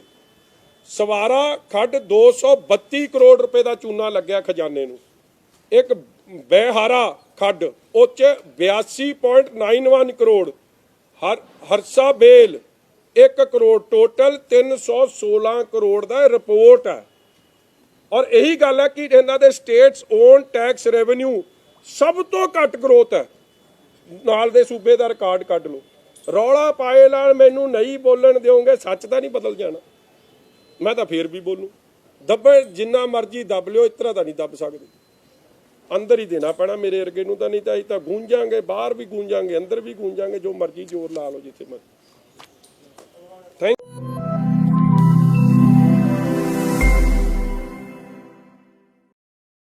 ਸਵਾਰਾ ਖੱਡ 232 ਕਰੋੜ ਰੁਪਏ ਦਾ ਚੂਨਾ ਲੱਗਿਆ ਖਜ਼ਾਨੇ ਨੂੰ। ਇੱਕ ਬੇਹਾਰਾ ਖੱਡ ਉਹ 'ਚ 82.91 ਕਰੋੜ, ਹਰਸਾ ਬੇਲ 1 ਕਰੋੜ, ਟੋਟਲ 316 ਕਰੋੜ ਦਾ ਰਿਪੋਰਟ ਹੈ। ਔਰ ਇਹੀ ਗੱਲ ਹੈ ਕਿ ਇਹਨਾਂ ਦੇ ਸਟੇਟਸ ਓਨ ਟੈਕਸ ਰੈਵਨਿਊ ਸਭ ਤੋਂ ਘੱਟ ਗਰੋਥ ਹੈ, ਨਾਲ ਦੇ ਸੂਬੇ ਦਾ ਰਿਕਾਰਡ ਕੱਢ ਲਓ। ਰੌਲਾ ਪਾਏ ਨਾਲ ਮੈਨੂੰ ਨਹੀਂ ਬੋਲਣ ਦਿਓਗੇ, ਸੱਚ ਤਾਂ ਨਹੀਂ ਬਦਲ ਜਾਣਾ, ਮੈਂ ਤਾਂ ਫੇਰ ਵੀ ਬੋਲੂ। ਦੱਬੇ ਜਿੰਨਾ ਮਰਜ਼ੀ ਦੱਬ ਲਿਓ, ਇਸ ਤਰ੍ਹਾਂ ਤਾਂ ਨਹੀਂ ਦੱਬ ਸਕਦੇ, ਅੰਦਰ ਹੀ ਦੇਣਾ ਪੈਣਾ ਮੇਰੇ ਵਰਗੇ ਨੂੰ, ਤਾਂ ਨਹੀਂ ਤਾਂ ਅਸੀਂ ਤਾਂ ਗੂੰਜਾਂਗੇ, ਬਾਹਰ ਵੀ ਗੂੰਜਾਂਗੇ, ਅੰਦਰ ਵੀ ਗੂੰਜਾਂਗੇ, ਜੋ ਮਰਜ਼ੀ ਜ਼ੋਰ ਲਾ ਲਓ ਜਿੱਥੇ ਮਰਜ਼ੀ। ਥੈਂਕ